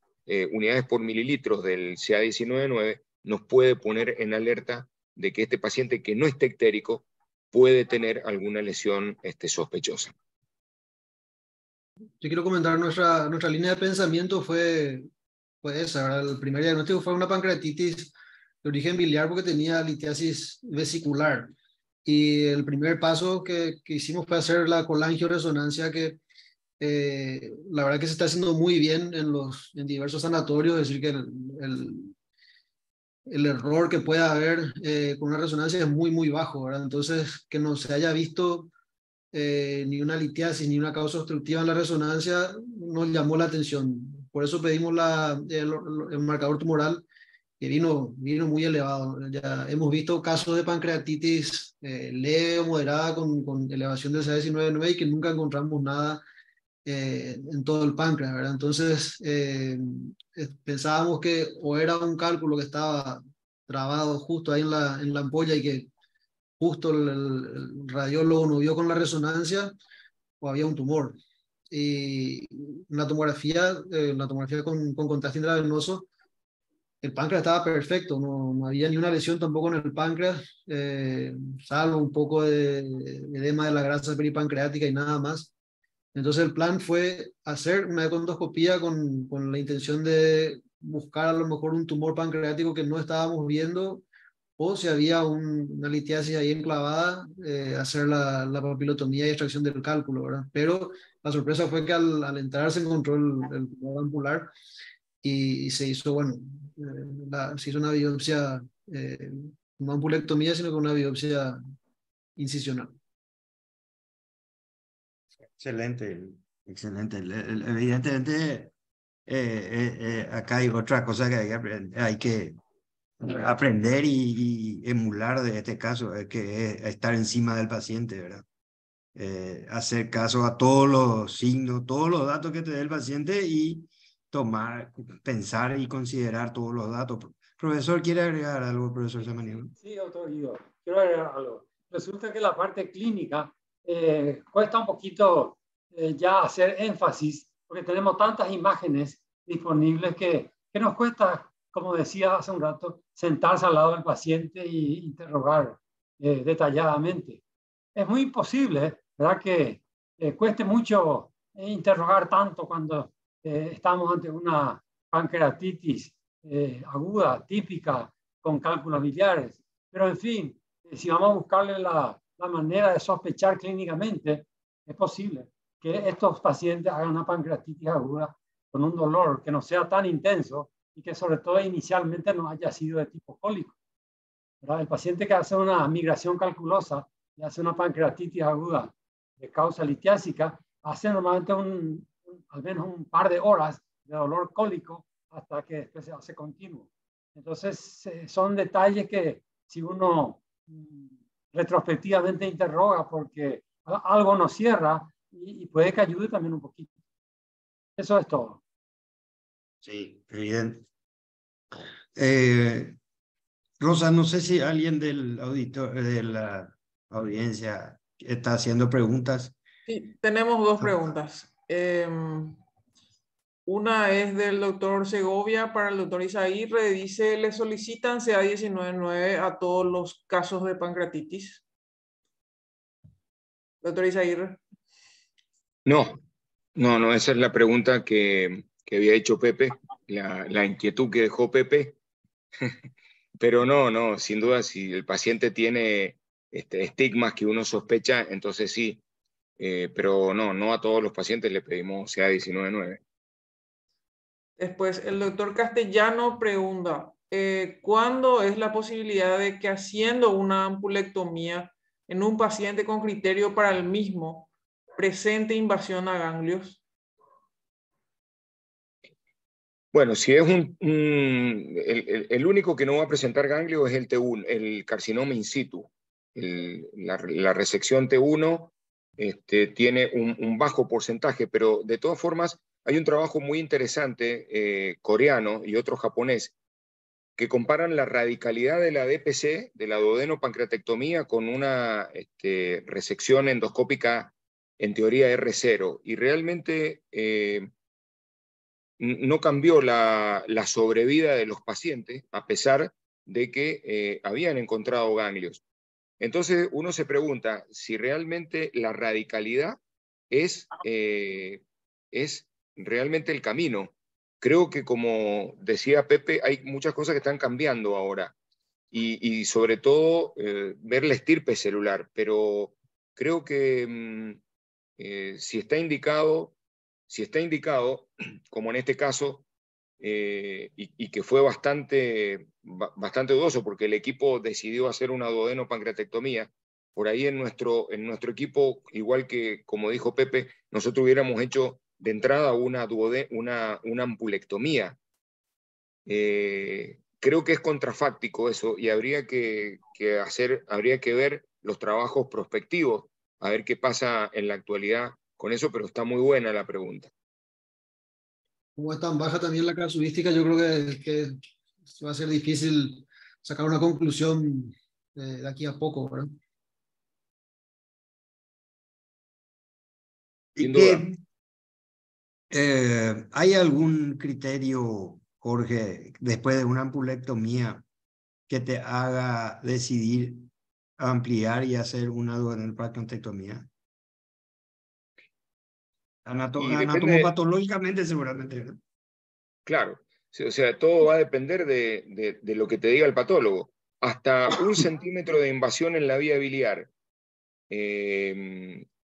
unidades por mililitros del CA19-9 nos puede poner en alerta de que este paciente que no esté ictérico puede tener alguna lesión sospechosa. Yo quiero comentar nuestra línea de pensamiento fue esa, ¿verdad? El primer diagnóstico fue una pancreatitis de origen biliar porque tenía litiasis vesicular. Y el primer paso que hicimos fue hacer la colangioresonancia, que la verdad que se está haciendo muy bien en diversos sanatorios, es decir, que el error que pueda haber con una resonancia es muy, muy bajo, ¿verdad? Entonces, que no se haya visto ni una litiasis ni una causa obstructiva en la resonancia nos llamó la atención. Por eso pedimos el marcador tumoral, que vino muy elevado. Ya hemos visto casos de pancreatitis leve o moderada con elevación del CA19-9 y que nunca encontramos nada en todo el páncreas, ¿verdad? Entonces, pensábamos que o era un cálculo que estaba trabado justo ahí en la ampolla y que justo el radiólogo no vio con la resonancia, o había un tumor. Y la tomografía con contraste intravenoso, el páncreas estaba perfecto, no había ni una lesión tampoco en el páncreas, salvo un poco de edema de la grasa peripancreática y nada más. Entonces el plan fue hacer una econdoscopía con la intención de buscar a lo mejor un tumor pancreático que no estábamos viendo, o si había una litiasis ahí enclavada, hacer la papilotomía y extracción del cálculo, ¿verdad? Pero la sorpresa fue que al entrar se encontró el tumor ampular y se hizo, bueno, se hizo una biopsia, no ampulectomía, sino con una biopsia incisional. Excelente, excelente. Evidentemente, acá hay otra cosa que hay que aprender y emular de este caso, que es estar encima del paciente, ¿verdad? Hacer caso a todos los signos, todos los datos que te dé el paciente y pensar y considerar todos los datos. Profesor, ¿quiere agregar algo, profesor Samaniego? Sí, doctor Guido, quiero agregar algo. Resulta que la parte clínica cuesta un poquito ya hacer énfasis, porque tenemos tantas imágenes disponibles que nos cuesta, como decía hace un rato, sentarse al lado del paciente e interrogar detalladamente. Es muy posible, ¿verdad?, que cueste mucho interrogar tanto cuando estamos ante una pancreatitis aguda, típica, con cálculos biliares. Pero, en fin, si vamos a buscarle la manera de sospechar clínicamente, es posible que estos pacientes hagan una pancreatitis aguda con un dolor que no sea tan intenso y que sobre todo inicialmente no haya sido de tipo cólico, ¿verdad? El paciente que hace una migración calculosa y hace una pancreatitis aguda de causa litiásica, hace normalmente al menos un par de horas de dolor cólico hasta que después se hace continuo. Entonces, son detalles que si uno retrospectivamente interroga, porque algo nos cierra y puede que ayude también un poquito. Eso es todo. Sí, evidente. Rosa, no sé si alguien del auditor, de la audiencia está haciendo preguntas. Sí, tenemos dos preguntas. Una es del doctor Segovia para el doctor Izaguirre. Dice, ¿le solicitan CA-19-9 a todos los casos de pancreatitis? Doctor Izaguirre. No, esa es la pregunta que había hecho Pepe, la inquietud que dejó Pepe. Pero no, sin duda, si el paciente tiene estigmas que uno sospecha, entonces sí. Pero no a todos los pacientes le pedimos CA-19-9. Después, el doctor Castellano pregunta, ¿cuándo es la posibilidad de que haciendo una ampulectomía en un paciente con criterio para el mismo presente invasión a ganglios? Bueno, si es el único que no va a presentar ganglio es el T1, el carcinoma in situ. La resección T1 tiene un bajo porcentaje, pero de todas formas hay un trabajo muy interesante coreano y otro japonés que comparan la radicalidad de la DPC, de la duodenopancreatectomía, con una resección endoscópica en teoría R0. Y realmente no cambió la sobrevida de los pacientes, a pesar de que habían encontrado ganglios. Entonces uno se pregunta si realmente la radicalidad es realmente el camino. Creo que, como decía Pepe, hay muchas cosas que están cambiando ahora y sobre todo ver la estirpe celular, pero creo que si está indicado, como en este caso, y que fue bastante dudoso porque el equipo decidió hacer una duodenopancreatectomía. Por ahí en nuestro equipo, igual que como dijo Pepe, nosotros hubiéramos hecho de entrada una ampulectomía. Creo que es contrafáctico eso y habría que ver los trabajos prospectivos, a ver qué pasa en la actualidad con eso, pero está muy buena la pregunta. Como es tan baja también la casuística, yo creo que va a ser difícil sacar una conclusión de aquí a poco, ¿verdad? Sin duda. ¿Hay algún criterio, Jorge, después de una ampulectomía que te haga decidir ampliar y hacer una duodenopatectomía? Anatomopatológicamente seguramente, ¿no? Claro, o sea, todo va a depender de lo que te diga el patólogo. Hasta 1 centímetro de invasión en la vía biliar,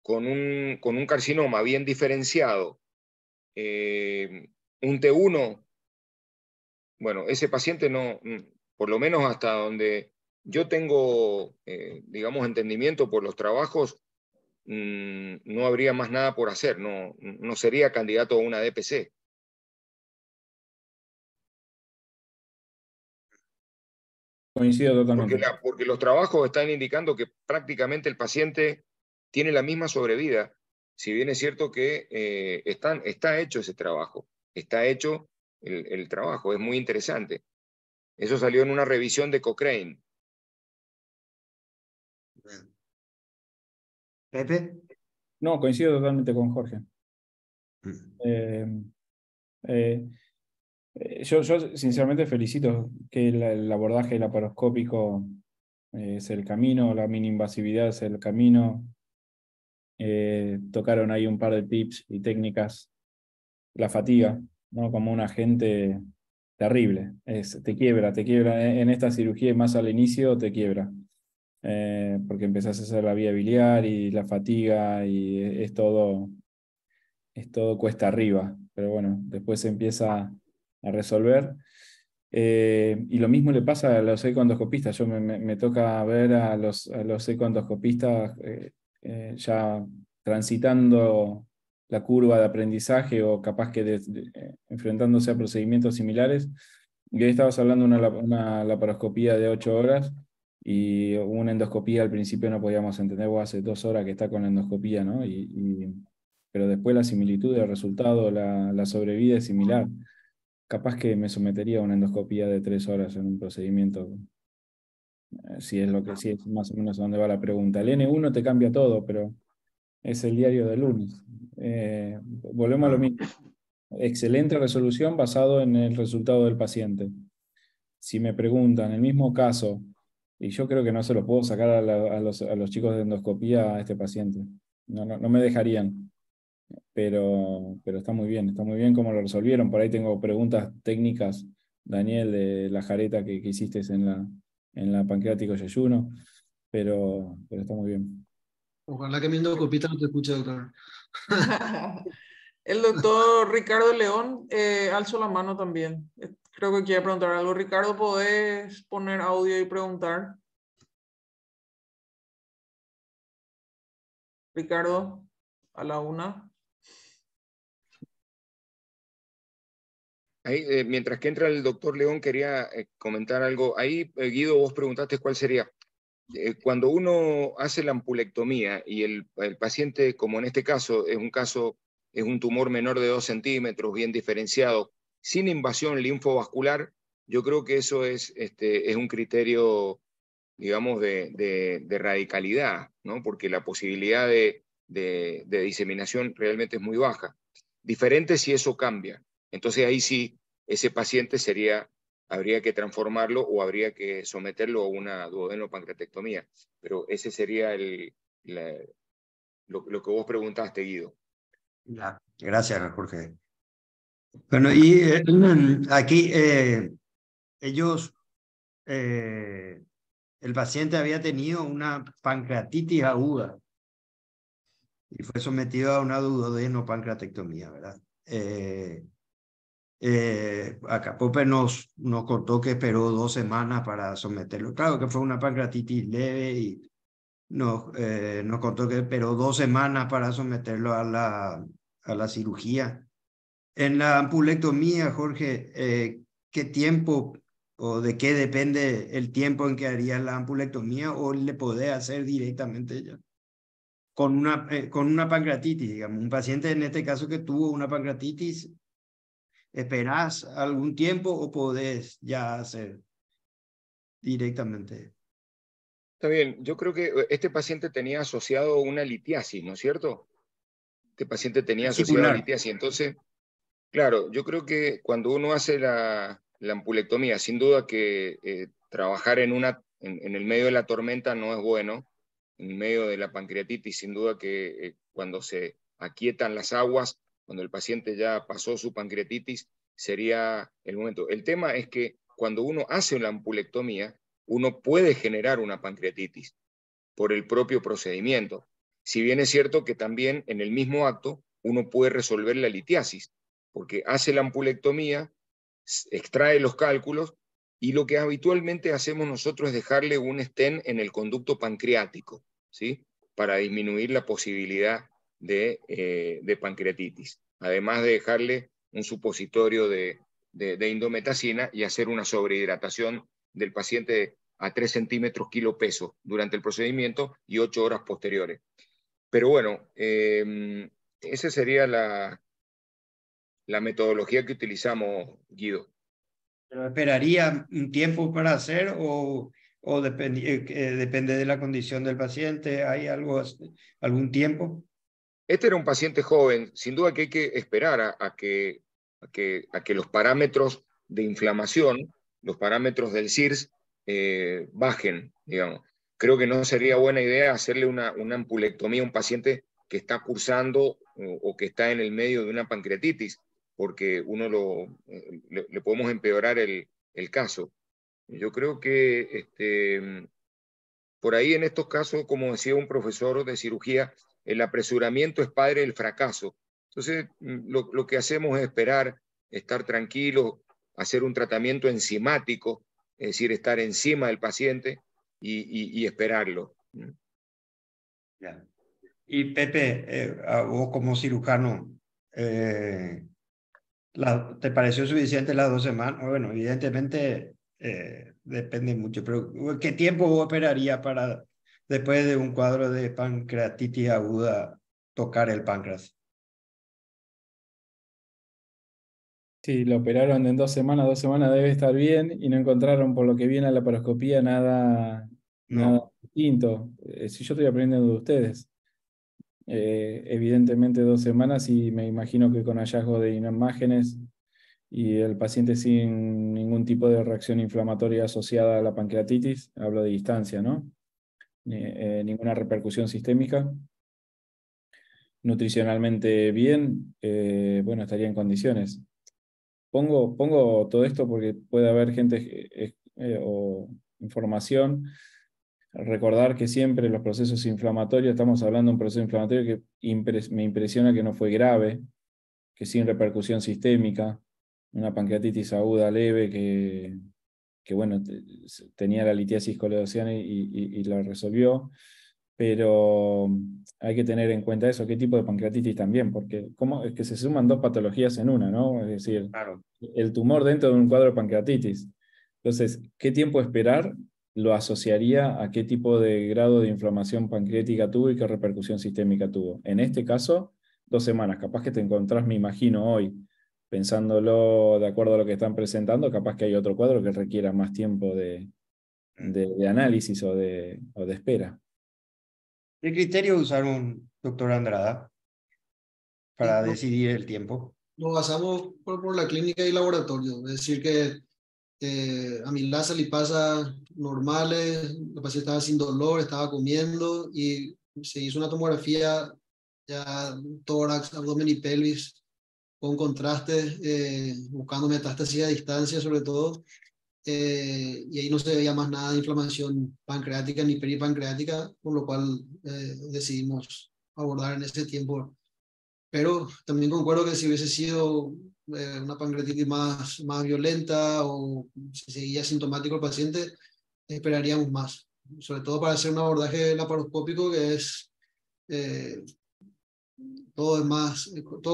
con un carcinoma bien diferenciado, un T1, bueno, ese paciente no, por lo menos hasta donde yo tengo, digamos, entendimiento por los trabajos, no habría más nada por hacer, no sería candidato a una DPC. Coincido totalmente. Porque los trabajos están indicando que prácticamente el paciente tiene la misma sobrevida, si bien es cierto que está hecho ese trabajo, está hecho el trabajo, es muy interesante. Eso salió en una revisión de Cochrane. ¿Pepe? No, coincido totalmente con Jorge. Yo sinceramente felicito que el abordaje laparoscópico es el camino, la mini-invasividad es el camino. Tocaron ahí un par de tips y técnicas. La fatiga, ¿no? Como un agente terrible. Te quiebra. En esta cirugía, y más al inicio, te quiebra. Porque empezás a hacer la vía biliar y la fatiga y es todo cuesta arriba. Pero bueno, después se empieza a resolver. Y lo mismo le pasa a los ecoendoscopistas. Yo me toca ver a los ecoendoscopistas ya transitando la curva de aprendizaje o capaz que enfrentándose a procedimientos similares. Y hoy estabas hablando de una laparoscopía de 8 horas y una endoscopía al principio no podíamos entender, vos hace 2 horas que está con la endoscopía, ¿no? Pero después la similitud del resultado, la sobrevida es similar. Capaz que me sometería a una endoscopía de 3 horas en un procedimiento, si es más o menos a dónde va la pregunta. El N1 te cambia todo, pero es el diario del lunes. Volvemos a lo mismo. Excelente resolución basado en el resultado del paciente. Si me preguntan el mismo caso, y yo creo que no se lo puedo sacar a los chicos de endoscopía a este paciente. No me dejarían. Pero está muy bien cómo lo resolvieron. Por ahí tengo preguntas técnicas, Daniel, de la jareta que hiciste en la pancreático yeyuno, pero está muy bien. Ojalá que mi endoscopista no te escuche, doctor. El doctor Ricardo León alzó la mano también. Creo que quiere preguntar algo. Ricardo, ¿podés poner audio y preguntar? Ricardo, a la una. Ahí, mientras que entra el doctor León, quería comentar algo. Ahí, Guido, vos preguntaste cuál sería. Cuando uno hace la ampulectomía y el paciente, como en este caso, es un tumor menor de 2 centímetros, bien diferenciado, sin invasión linfovascular, yo creo que eso es un criterio, digamos, de radicalidad, ¿no? Porque la posibilidad de diseminación realmente es muy baja. Diferente si eso cambia. Entonces ahí sí, ese paciente habría que transformarlo o habría que someterlo a una duodenopancreatectomía. Pero ese sería lo que vos preguntaste, Guido. Ya, gracias, Jorge. Bueno, y aquí ellos, el paciente había tenido una pancreatitis aguda y fue sometido a una duodenopancreatectomía, ¿verdad? Acá Pope nos contó que esperó 2 semanas para someterlo. Claro que fue una pancreatitis leve y nos contó que esperó 2 semanas para someterlo a la cirugía. En la ampulectomía, Jorge, ¿qué tiempo o de qué depende el tiempo en que haría la ampulectomía o le podés hacer directamente ya? Con una pancreatitis, digamos, un paciente en este caso que tuvo una pancreatitis, ¿esperás algún tiempo o podés ya hacer directamente? Está bien, yo creo que este paciente tenía asociado una litiasis, ¿no es cierto? Este paciente tenía asociado Vesicular. litiasis. Entonces, claro, yo creo que cuando uno hace la ampulectomía, sin duda que trabajar en el medio de la tormenta no es bueno, en el medio de la pancreatitis, sin duda que cuando se aquietan las aguas, cuando el paciente ya pasó su pancreatitis, sería el momento. El tema es que cuando uno hace la ampulectomía, uno puede generar una pancreatitis por el propio procedimiento. Si bien es cierto que también en el mismo acto uno puede resolver la litiasis, porque hace la ampulectomía, extrae los cálculos y lo que habitualmente hacemos nosotros es dejarle un stent en el conducto pancreático, ¿sí? Para disminuir la posibilidad de pancreatitis, además de dejarle un supositorio de indometacina y hacer una sobrehidratación del paciente a 3 centímetros kilo peso durante el procedimiento y 8 horas posteriores. Pero bueno, esa sería la metodología que utilizamos, Guido. ¿Pero esperaría un tiempo para hacer o depende de la condición del paciente? ¿Hay algún tiempo? Este era un paciente joven, sin duda que hay que esperar a que los parámetros de inflamación, los parámetros del CIRS, bajen, digamos. Creo que no sería buena idea hacerle una ampulectomía a un paciente que está cursando o que está en el medio de una pancreatitis, porque le podemos empeorar el caso. Yo creo que por ahí en estos casos, como decía un profesor de cirugía, el apresuramiento es padre del fracaso. Entonces, lo que hacemos es esperar, estar tranquilos, hacer un tratamiento enzimático, es decir, estar encima del paciente y esperarlo. Ya. Y Pepe, a vos como cirujano, eh, ¿te pareció suficiente las 2 semanas? Bueno, evidentemente depende mucho, pero ¿qué tiempo vos esperarías para, después de un cuadro de pancreatitis aguda, tocar el páncreas? Sí, lo operaron en 2 semanas debe estar bien y no encontraron por lo que vi en la laparoscopía nada No. distinto. Si yo estoy aprendiendo de ustedes. Evidentemente 2 semanas y me imagino que con hallazgo de imágenes y el paciente sin ningún tipo de reacción inflamatoria asociada a la pancreatitis, hablo de distancia, ¿no? Ninguna repercusión sistémica, nutricionalmente bien, bueno, estaría en condiciones. Pongo todo esto porque puede haber gente o información. Recordar que siempre los procesos inflamatorios, estamos hablando de un proceso inflamatorio que me impresiona que no fue grave, que sin repercusión sistémica, una pancreatitis aguda leve que bueno, tenía la litiasis coledociana y la resolvió, pero hay que tener en cuenta eso, qué tipo de pancreatitis también, porque ¿cómo? Es que se suman dos patologías en una, ¿no? Es decir, Claro. el tumor dentro de un cuadro de pancreatitis. Entonces, ¿qué tiempo esperar? Lo asociaría a qué tipo de grado de inflamación pancreática tuvo y qué repercusión sistémica tuvo. En este caso, 2 semanas. Capaz que te encontrás, me imagino, hoy, pensándolo de acuerdo a lo que están presentando, capaz que hay otro cuadro que requiera más tiempo de análisis o de espera. ¿Qué criterio usaron, doctor Andrada, Y para decidir el tiempo? nos basamos por la clínica y laboratorio, es decir, que amilasa, lipasa normales, la paciente estaba sin dolor, estaba comiendo y se hizo una tomografía ya tórax, abdomen y pelvis con contraste, buscando metástasis a distancia sobre todo, y ahí no se veía más nada de inflamación pancreática ni peripancreática, por lo cual decidimos abordar en ese tiempo. Pero también concuerdo que si hubiese sido una pancreatitis más violenta o si seguía sintomático el paciente, esperaríamos más. Sobre todo para hacer un abordaje laparoscópico que es, eh, todo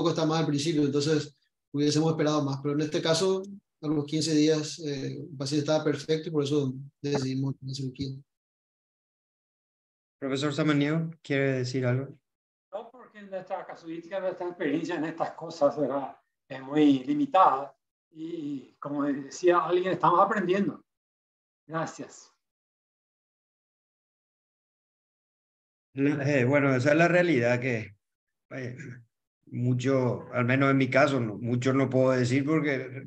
cuesta más al principio, entonces hubiésemos esperado más. Pero en este caso, a los 15 días, el paciente estaba perfecto y por eso decidimos la cirugía. Profesor Samaniego, ¿quiere decir algo? No, porque nuestra casuística, nuestra experiencia en estas cosas, ¿verdad?, es muy limitada. Y como decía alguien, estamos aprendiendo. Gracias. Bueno, esa es la realidad que eh, mucho, al menos en mi caso, mucho no puedo decir porque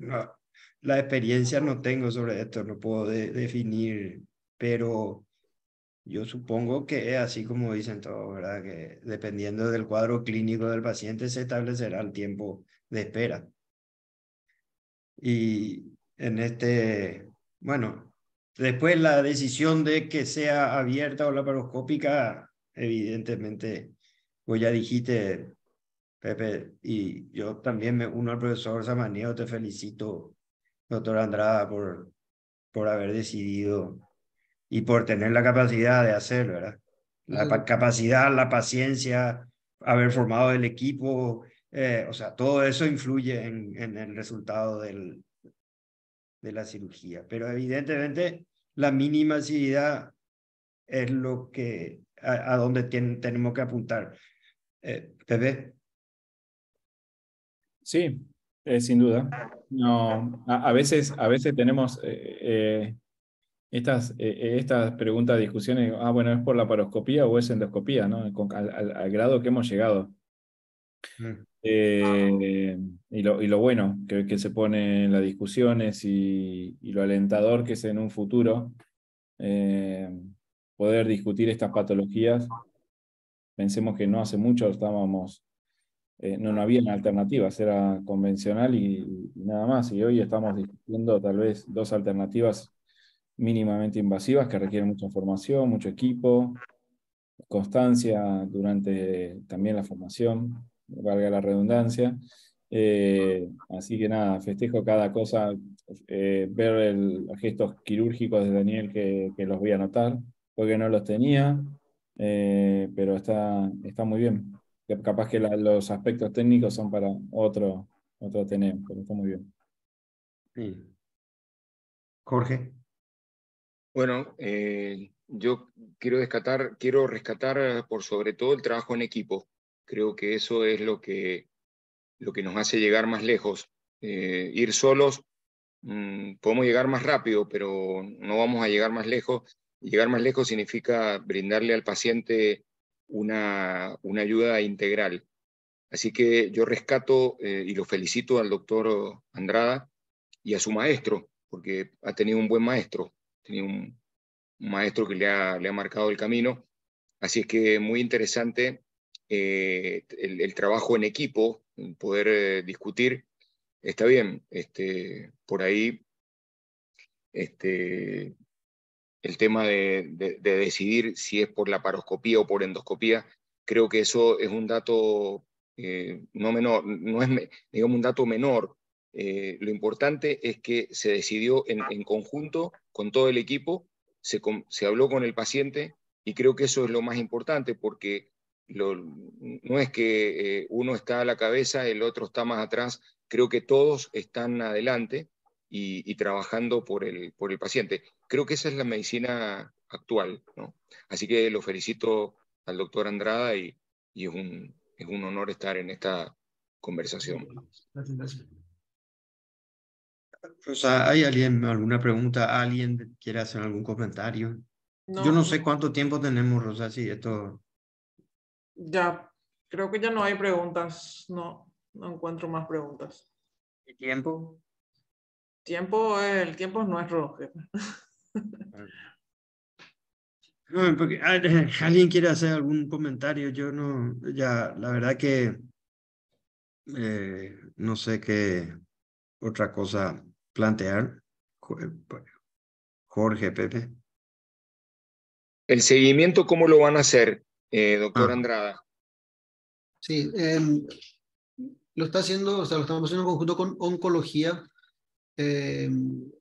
la experiencia no tengo sobre esto, no puedo definir, pero yo supongo que es así como dicen todos, ¿verdad? Que dependiendo del cuadro clínico del paciente se establecerá el tiempo de espera. Y bueno, después la decisión de que sea abierta o laparoscópica, evidentemente, vos ya dijiste, Pepe, y yo también me uno al profesor Samaniego, te felicito, doctor Andrada, por haber decidido y por tener la capacidad de hacerlo, ¿verdad? Capacidad, la paciencia, haber formado el equipo, o sea, todo eso influye en el resultado de la cirugía. Pero evidentemente la mínima invasividad es lo que, a donde tenemos que apuntar. Pepe. Sí, sin duda. No, a veces tenemos estas preguntas, discusiones, bueno, ¿es por la paroscopía o es endoscopía, ¿no? Al grado que hemos llegado. Mm. Y lo bueno que se pone en las discusiones y lo alentador que es en un futuro eh, poder discutir estas patologías. Pensemos que no hace mucho no habían alternativas, era convencional y nada más. Y hoy estamos discutiendo tal vez dos alternativas mínimamente invasivas que requieren mucha formación, mucho equipo, constancia durante también la formación, valga la redundancia. Así que nada, festejo cada cosa, ver los gestos quirúrgicos de Daniel que los voy a anotar, porque no los tenía. pero está muy bien. Capaz que los aspectos técnicos son para otro Ateneo, pero está muy bien. Sí. Jorge. Bueno, yo quiero rescatar por sobre todo el trabajo en equipo. Creo que eso es lo que nos hace llegar más lejos. Ir solos, podemos llegar más rápido, pero no vamos a llegar más lejos. Llegar más lejos significa brindarle al paciente una ayuda integral. Así que yo rescato y lo felicito al doctor Andrada y a su maestro, porque ha tenido un buen maestro, tenido un maestro que le ha marcado el camino. Así es que muy interesante el trabajo en equipo, poder discutir. Está bien, por ahí el tema de decidir si es por laparoscopía o por endoscopía, creo que eso es un dato no menor, no es, digamos, un dato menor. Lo importante es que se decidió en conjunto con todo el equipo, se habló con el paciente y creo que eso es lo más importante porque no es que uno está a la cabeza, el otro está más atrás, creo que todos están adelante y trabajando por el paciente. Creo que esa es la medicina actual, ¿no? Así que lo felicito al doctor Andrada y es un honor estar en esta conversación. Gracias, gracias. O sea, ¿hay alguna pregunta? ¿Alguien quiere hacer algún comentario? Yo no No, sé cuánto tiempo tenemos, Rosa, si esto... ya, creo que ya no hay preguntas. No encuentro más preguntas. ¿Qué tiempo? El tiempo es nuestro, jefe. No, porque alguien quiere hacer algún comentario. Yo no, ya, la verdad que no sé qué otra cosa plantear. Jorge, Pepe. ¿El seguimiento cómo lo van a hacer, doctor Ah, Andrada? Sí, lo está haciendo, o sea, lo estamos haciendo en conjunto con oncología. El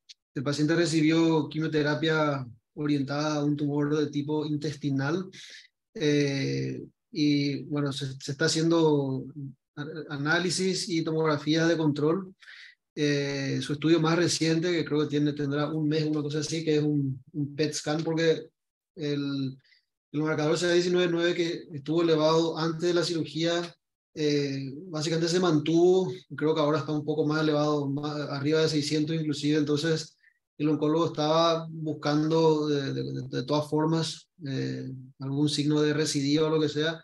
paciente recibió quimioterapia orientada a un tumor de tipo intestinal y bueno, se está haciendo análisis y tomografía de control. Su estudio más reciente, que creo que tendrá un mes, una cosa así, que es un PET scan, porque el marcador CA19-9 que estuvo elevado antes de la cirugía, básicamente se mantuvo, creo que ahora está un poco más elevado, arriba de 600 inclusive, entonces el oncólogo estaba buscando de todas formas algún signo de recidivo o lo que sea,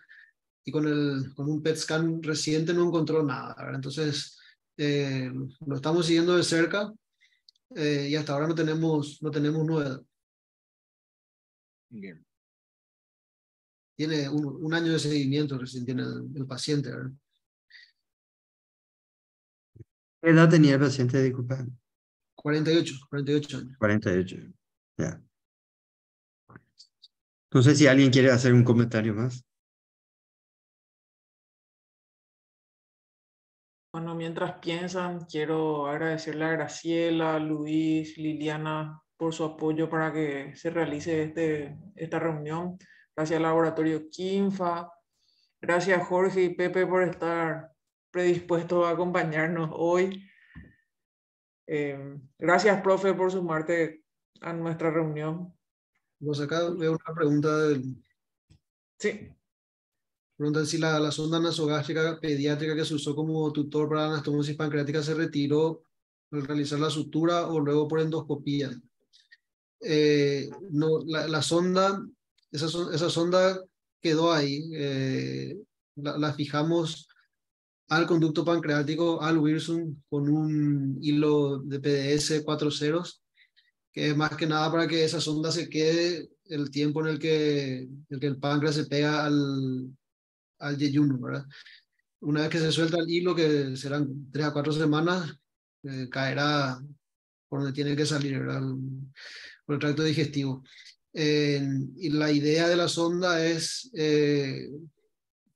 y con un PET scan reciente no encontró nada, ¿verdad? Entonces lo estamos siguiendo de cerca y hasta ahora no tenemos novedad. Bien. Tiene un año de seguimiento recién tiene el paciente, ¿verdad? ¿qué edad tenía el paciente? Disculpa. 48 años. 48. Ya. No sé si alguien quiere hacer un comentario más. Bueno, mientras piensan, quiero agradecerle a Graciela, Luis, Liliana por su apoyo para que se realice esta reunión. Gracias al laboratorio Kinfa. Gracias Jorge y Pepe por estar predispuestos a acompañarnos hoy. Gracias, profe, por sumarte a nuestra reunión. Pues acá veo una pregunta, Sí, pregunta si la sonda nasogástrica pediátrica que se usó como tutor para la anastomosis pancreática se retiró al realizar la sutura o luego por endoscopía. No, la sonda, esa sonda quedó ahí. La fijamos al conducto pancreático, al Wirsum, con un hilo de PDS 4 ceros, que es más que nada para que esa sonda se quede el tiempo en el páncreas se pega al yeyuno, ¿verdad? Una vez que se suelta el hilo, que serán 3 a 4 semanas, caerá por donde tiene que salir, ¿verdad? Por el tracto digestivo. Y la idea de la sonda es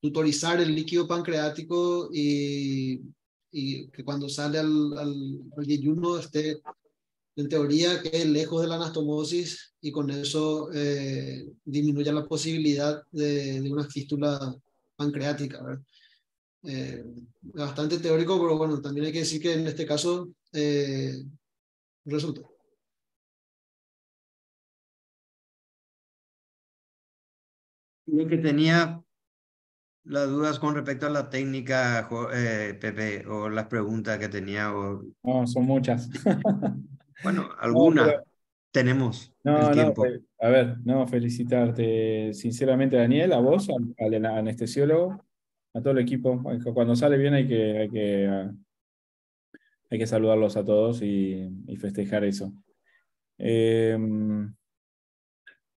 tutorizar el líquido pancreático y que cuando sale al yeyuno esté en teoría quede lejos de la anastomosis y con eso disminuya la posibilidad de una fístula pancreática, ¿verdad? Bastante teórico, pero bueno, también hay que decir que en este caso resulta. Lo que tenía las dudas con respecto a la técnica, Pepe, o las preguntas que tenía, o, No, son muchas. bueno, No, pero algunas tenemos el no, no, tiempo. a ver, no, felicitarte sinceramente, Daniel, a vos, al anestesiólogo, a todo el equipo. Cuando sale bien hay que saludarlos a todos y festejar eso.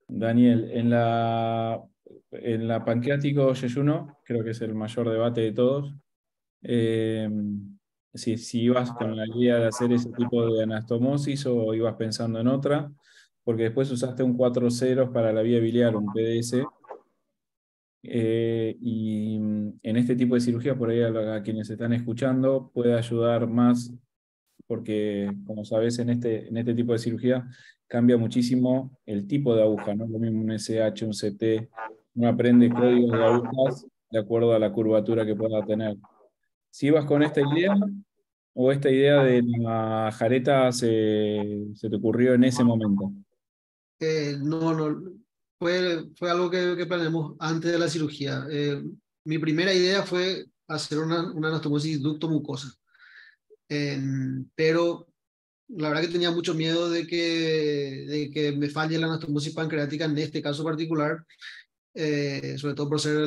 Daniel, en la pancreático yeyuno, creo que es el mayor debate de todos. Eh, si ibas con la idea de hacer ese tipo de anastomosis o ibas pensando en otra, porque después usaste un 4 ceros para la vía biliar, un PDS, y en este tipo de cirugía, por ahí a quienes están escuchando, puede ayudar más, porque como sabes, en este tipo de cirugía cambia muchísimo el tipo de aguja, no es lo mismo un SH, un CT, uno aprende códigos de agujas de acuerdo a la curvatura que pueda tener. Si ibas con esta idea, o esta idea de la jareta se te ocurrió en ese momento. No, no, fue algo que planeamos antes de la cirugía. Mi primera idea fue hacer una anastomosis ducto-mucosa, pero la verdad que tenía mucho miedo de que me falle la anastomosis pancreática en este caso particular, sobre todo por ser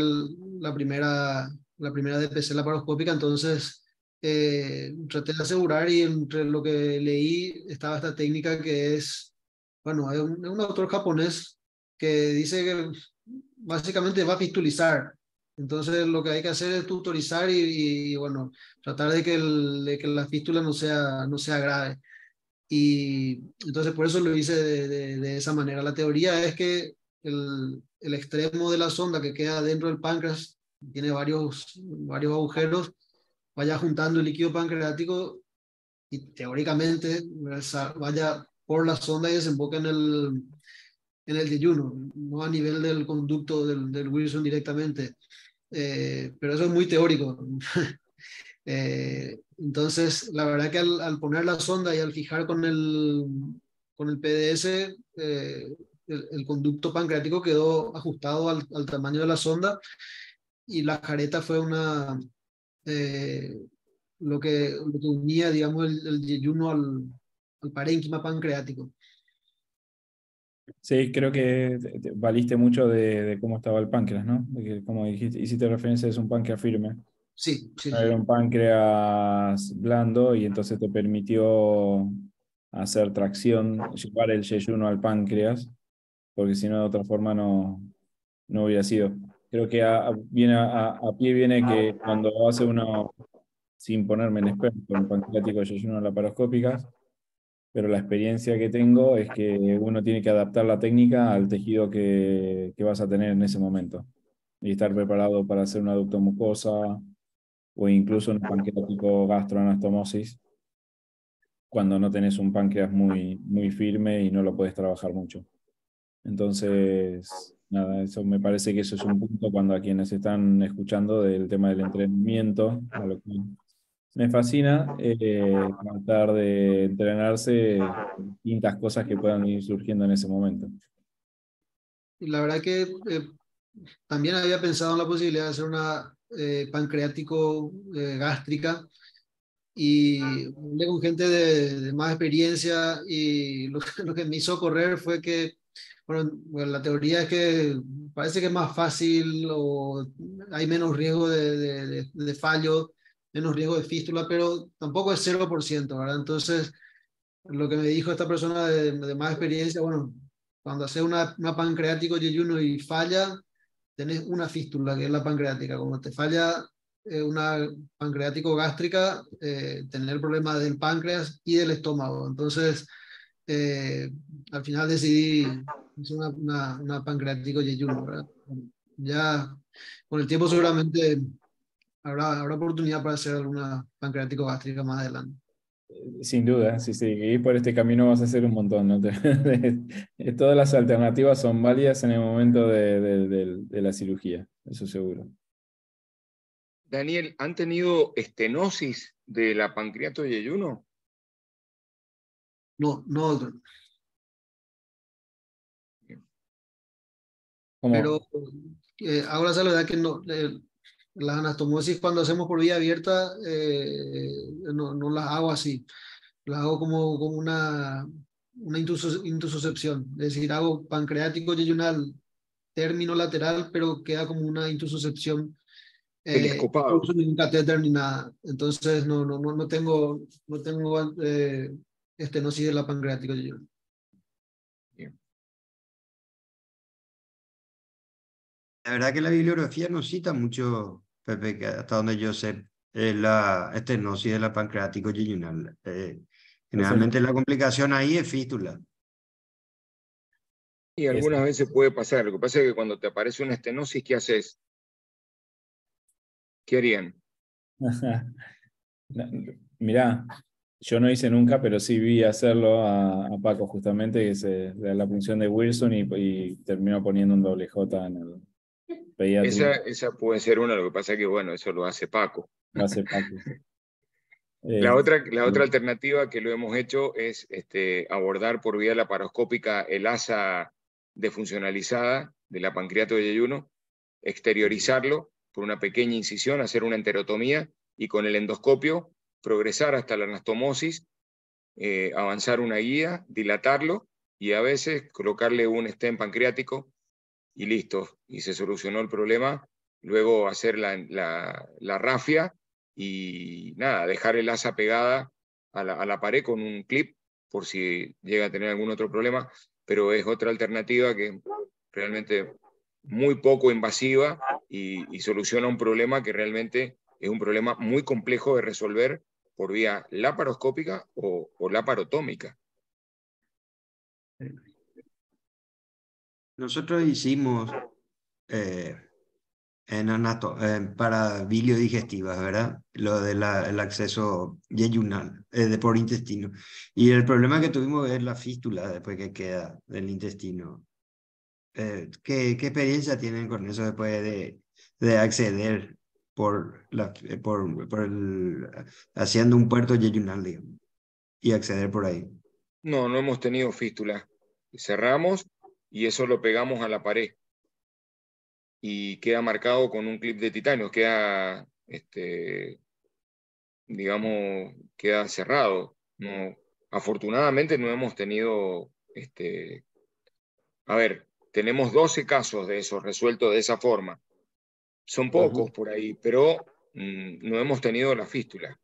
la primera DPC laparoscópica. Entonces traté de asegurar, y entre lo que leí estaba esta técnica que es, bueno, es un autor japonés que dice que básicamente va a fistulizar. Entonces lo que hay que hacer es tutorizar y, bueno, tratar de de que la fístula no sea grave. Y entonces por eso lo hice de esa manera. La teoría es que el extremo de la sonda que queda dentro del páncreas tiene varios agujeros, vaya juntando el líquido pancreático y teóricamente vaya por la sonda y desemboque en el yeyuno, no a nivel del conducto del Wilson directamente. Pero eso es muy teórico. Entonces, la verdad que al poner la sonda y al fijar con el PDS, el conducto pancreático quedó ajustado al tamaño de la sonda, y la careta fue eh, lo que unía, digamos, el yeyuno al parénquima pancreático. Sí, creo que valiste mucho de cómo estaba el páncreas, ¿no? De que, como dijiste, hiciste referencia, es un páncreas firme. Sí, sí, No era sí. un páncreas blando y entonces te permitió hacer tracción, llevar el yeyuno al páncreas, porque si no, de otra forma no hubiera sido. Creo que a pie viene que cuando hace uno, sin ponerme en experto en pancreático yeyuno laparoscópicas, pero la experiencia que tengo es que uno tiene que adaptar la técnica al tejido que vas a tener en ese momento y estar preparado para hacer una ductomucosa o incluso un pancreático gastroanastomosis cuando no tenés un páncreas muy firme y no lo puedes trabajar mucho. Entonces, nada, eso me parece que eso es un punto cuando a quienes están escuchando del tema del entrenamiento, a lo que me fascina tratar de entrenarse distintas cosas que puedan ir surgiendo en ese momento. Y la verdad que también había pensado en la posibilidad de hacer una pancreático gástrica, y hablé con gente de más experiencia, y lo que me hizo correr fue que, bueno, la teoría es que parece que es más fácil o hay menos riesgo de fallo, menos riesgo de fístula, pero tampoco es 0%, ¿verdad? Entonces, lo que me dijo esta persona de más experiencia, bueno, cuando haces una pancreático yeyuno y falla, tenés una fístula, que es la pancreática. Como te falla una pancreático gástrica, tener problemas del páncreas y del estómago. Entonces, eh, al final decidí hacer una pancreático yeyuno, ¿verdad? Ya con el tiempo seguramente habrá oportunidad para hacer alguna pancreático gástrica más adelante. Sin duda, si seguís por este camino vas a hacer un montón, ¿no? Todas las alternativas son válidas en el momento de la cirugía, eso seguro. Daniel, ¿han tenido estenosis de la pancreato de ayuno? No, no, doctor. ¿Cómo? Pero ahora se la verdad que no, las anastomosis cuando hacemos por vía abierta no las hago así. Las hago como una intususcepción. Es decir, hago pancreático yeyunal término lateral, pero queda como una intususcepción. Telescopado. No uso ningún catéter ni nada. Entonces no tengo estenosis de la pancreático yeyunal. Bien. La verdad que la bibliografía no cita mucho, Pepe, que hasta donde yo sé, la estenosis de la pancreático yeyunal. Generalmente la complicación ahí es fístula. Y algunas veces puede pasar. Lo que pasa es que cuando te aparece una estenosis, ¿qué haces? ¿Qué harían? Mirá, yo no hice nunca, pero sí vi hacerlo a Paco justamente, que se da la punción de Wilson y terminó poniendo un doble J en el pediátrico. Esa puede ser una, lo que pasa es que, bueno, eso lo hace Paco. Lo hace Paco. La otra alternativa que lo hemos hecho es abordar por vía laparoscópica el asa defuncionalizada de la pancreato de ayuno, exteriorizarlo por una pequeña incisión, hacer una enterotomía y con el endoscopio progresar hasta la anastomosis, avanzar una guía, dilatarlo y a veces colocarle un stent pancreático y listo, y se solucionó el problema. Luego hacer la rafia y nada, dejar el asa pegada a la pared con un clip por si llega a tener algún otro problema, pero es otra alternativa que realmente muy poco invasiva y soluciona un problema que realmente es un problema muy complejo de resolver por vía laparoscópica o laparotómica. Nosotros hicimos para biliodigestivas, ¿verdad? Lo del el acceso yeyunal, por intestino. Y el problema que tuvimos es la fístula después que queda del intestino. ¿Qué experiencia tienen con eso después de acceder haciendo un puerto yeyunal, digamos, y acceder por ahí? No hemos tenido fístula. Cerramos y eso lo pegamos a la pared. Y queda marcado con un clip de titanio, queda, digamos, queda cerrado. No, afortunadamente no hemos tenido, a ver, tenemos 12 casos de eso resueltos de esa forma. Son pocos por ahí, pero no hemos tenido la fístula.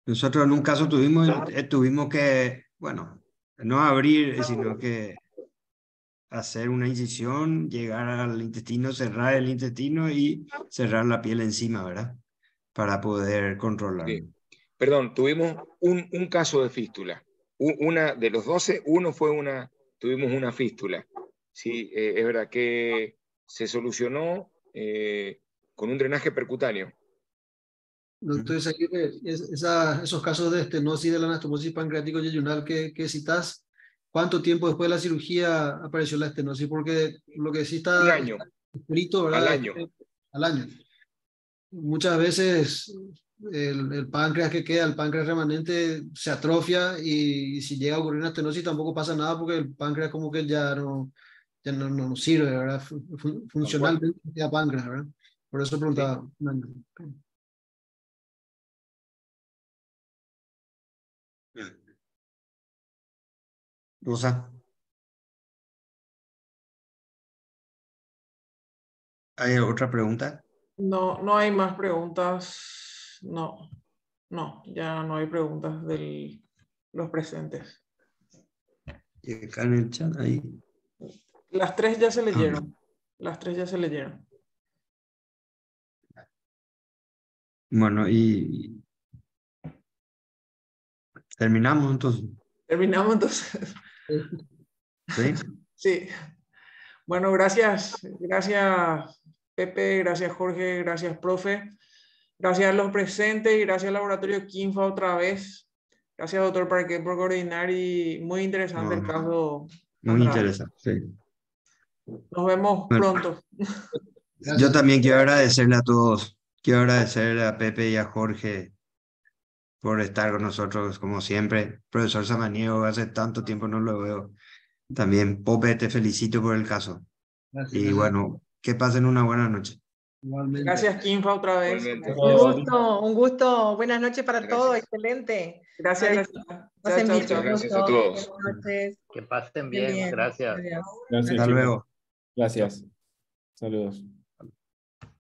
Nosotros en un caso tuvimos que, bueno, no abrir, sino que hacer una incisión, llegar al intestino, cerrar el intestino y cerrar la piel encima, ¿verdad? Para poder controlarlo. Sí. Perdón, tuvimos un caso de fístula. Una de los 12, tuvimos una fístula. Sí, es verdad que se solucionó con un drenaje percutáneo. Entonces, esos casos de estenosis de la anastomosis pancreático yeyunal que citas, ¿cuánto tiempo después de la cirugía apareció la estenosis? Porque lo que sí Un está año, escrito, ¿verdad? al año. Al año. Muchas veces el páncreas que queda, el páncreas remanente, se atrofia y si llega a ocurrir una estenosis tampoco pasa nada porque el páncreas como que ya no sirve, ¿verdad? Funcionalmente queda páncreas, ¿verdad? Por eso preguntaba. Sí. Rosa, ¿hay otra pregunta? No hay más preguntas. No, ya no hay preguntas de los presentes. Y acá en el chat ahí. Las tres ya se leyeron. Las tres ya se leyeron. Bueno, y terminamos entonces. Terminamos entonces. ¿Sí? Sí. Bueno, gracias. Gracias, Pepe. Gracias, Jorge. Gracias, profe. Gracias a los presentes y gracias al laboratorio Kinfa otra vez. Gracias, doctor Parque, por coordinar y muy interesante el No, caso. muy Andrade. interesante. Sí. Nos vemos Bueno, pronto. yo también quiero agradecerle a todos. Quiero agradecerle a Pepe y a Jorge por estar con nosotros, como siempre. Profesor Samaniego, hace tanto tiempo no lo veo. También, Pope, te felicito por el caso. Gracias, Y bueno, que pasen una buena noche. igualmente. Gracias, Kinfa, otra vez. Igualmente. Un gusto. Buenas noches para Gracias. todos. Excelente. Gracias, Adiós. gracias. Pasen Chao, bien. chao, Muchas chao. gracias a Gusto. todos. Buenas noches. Que pasen Estén bien, gracias. Adiós. Gracias, Hasta chicos. luego. Gracias. Saludos.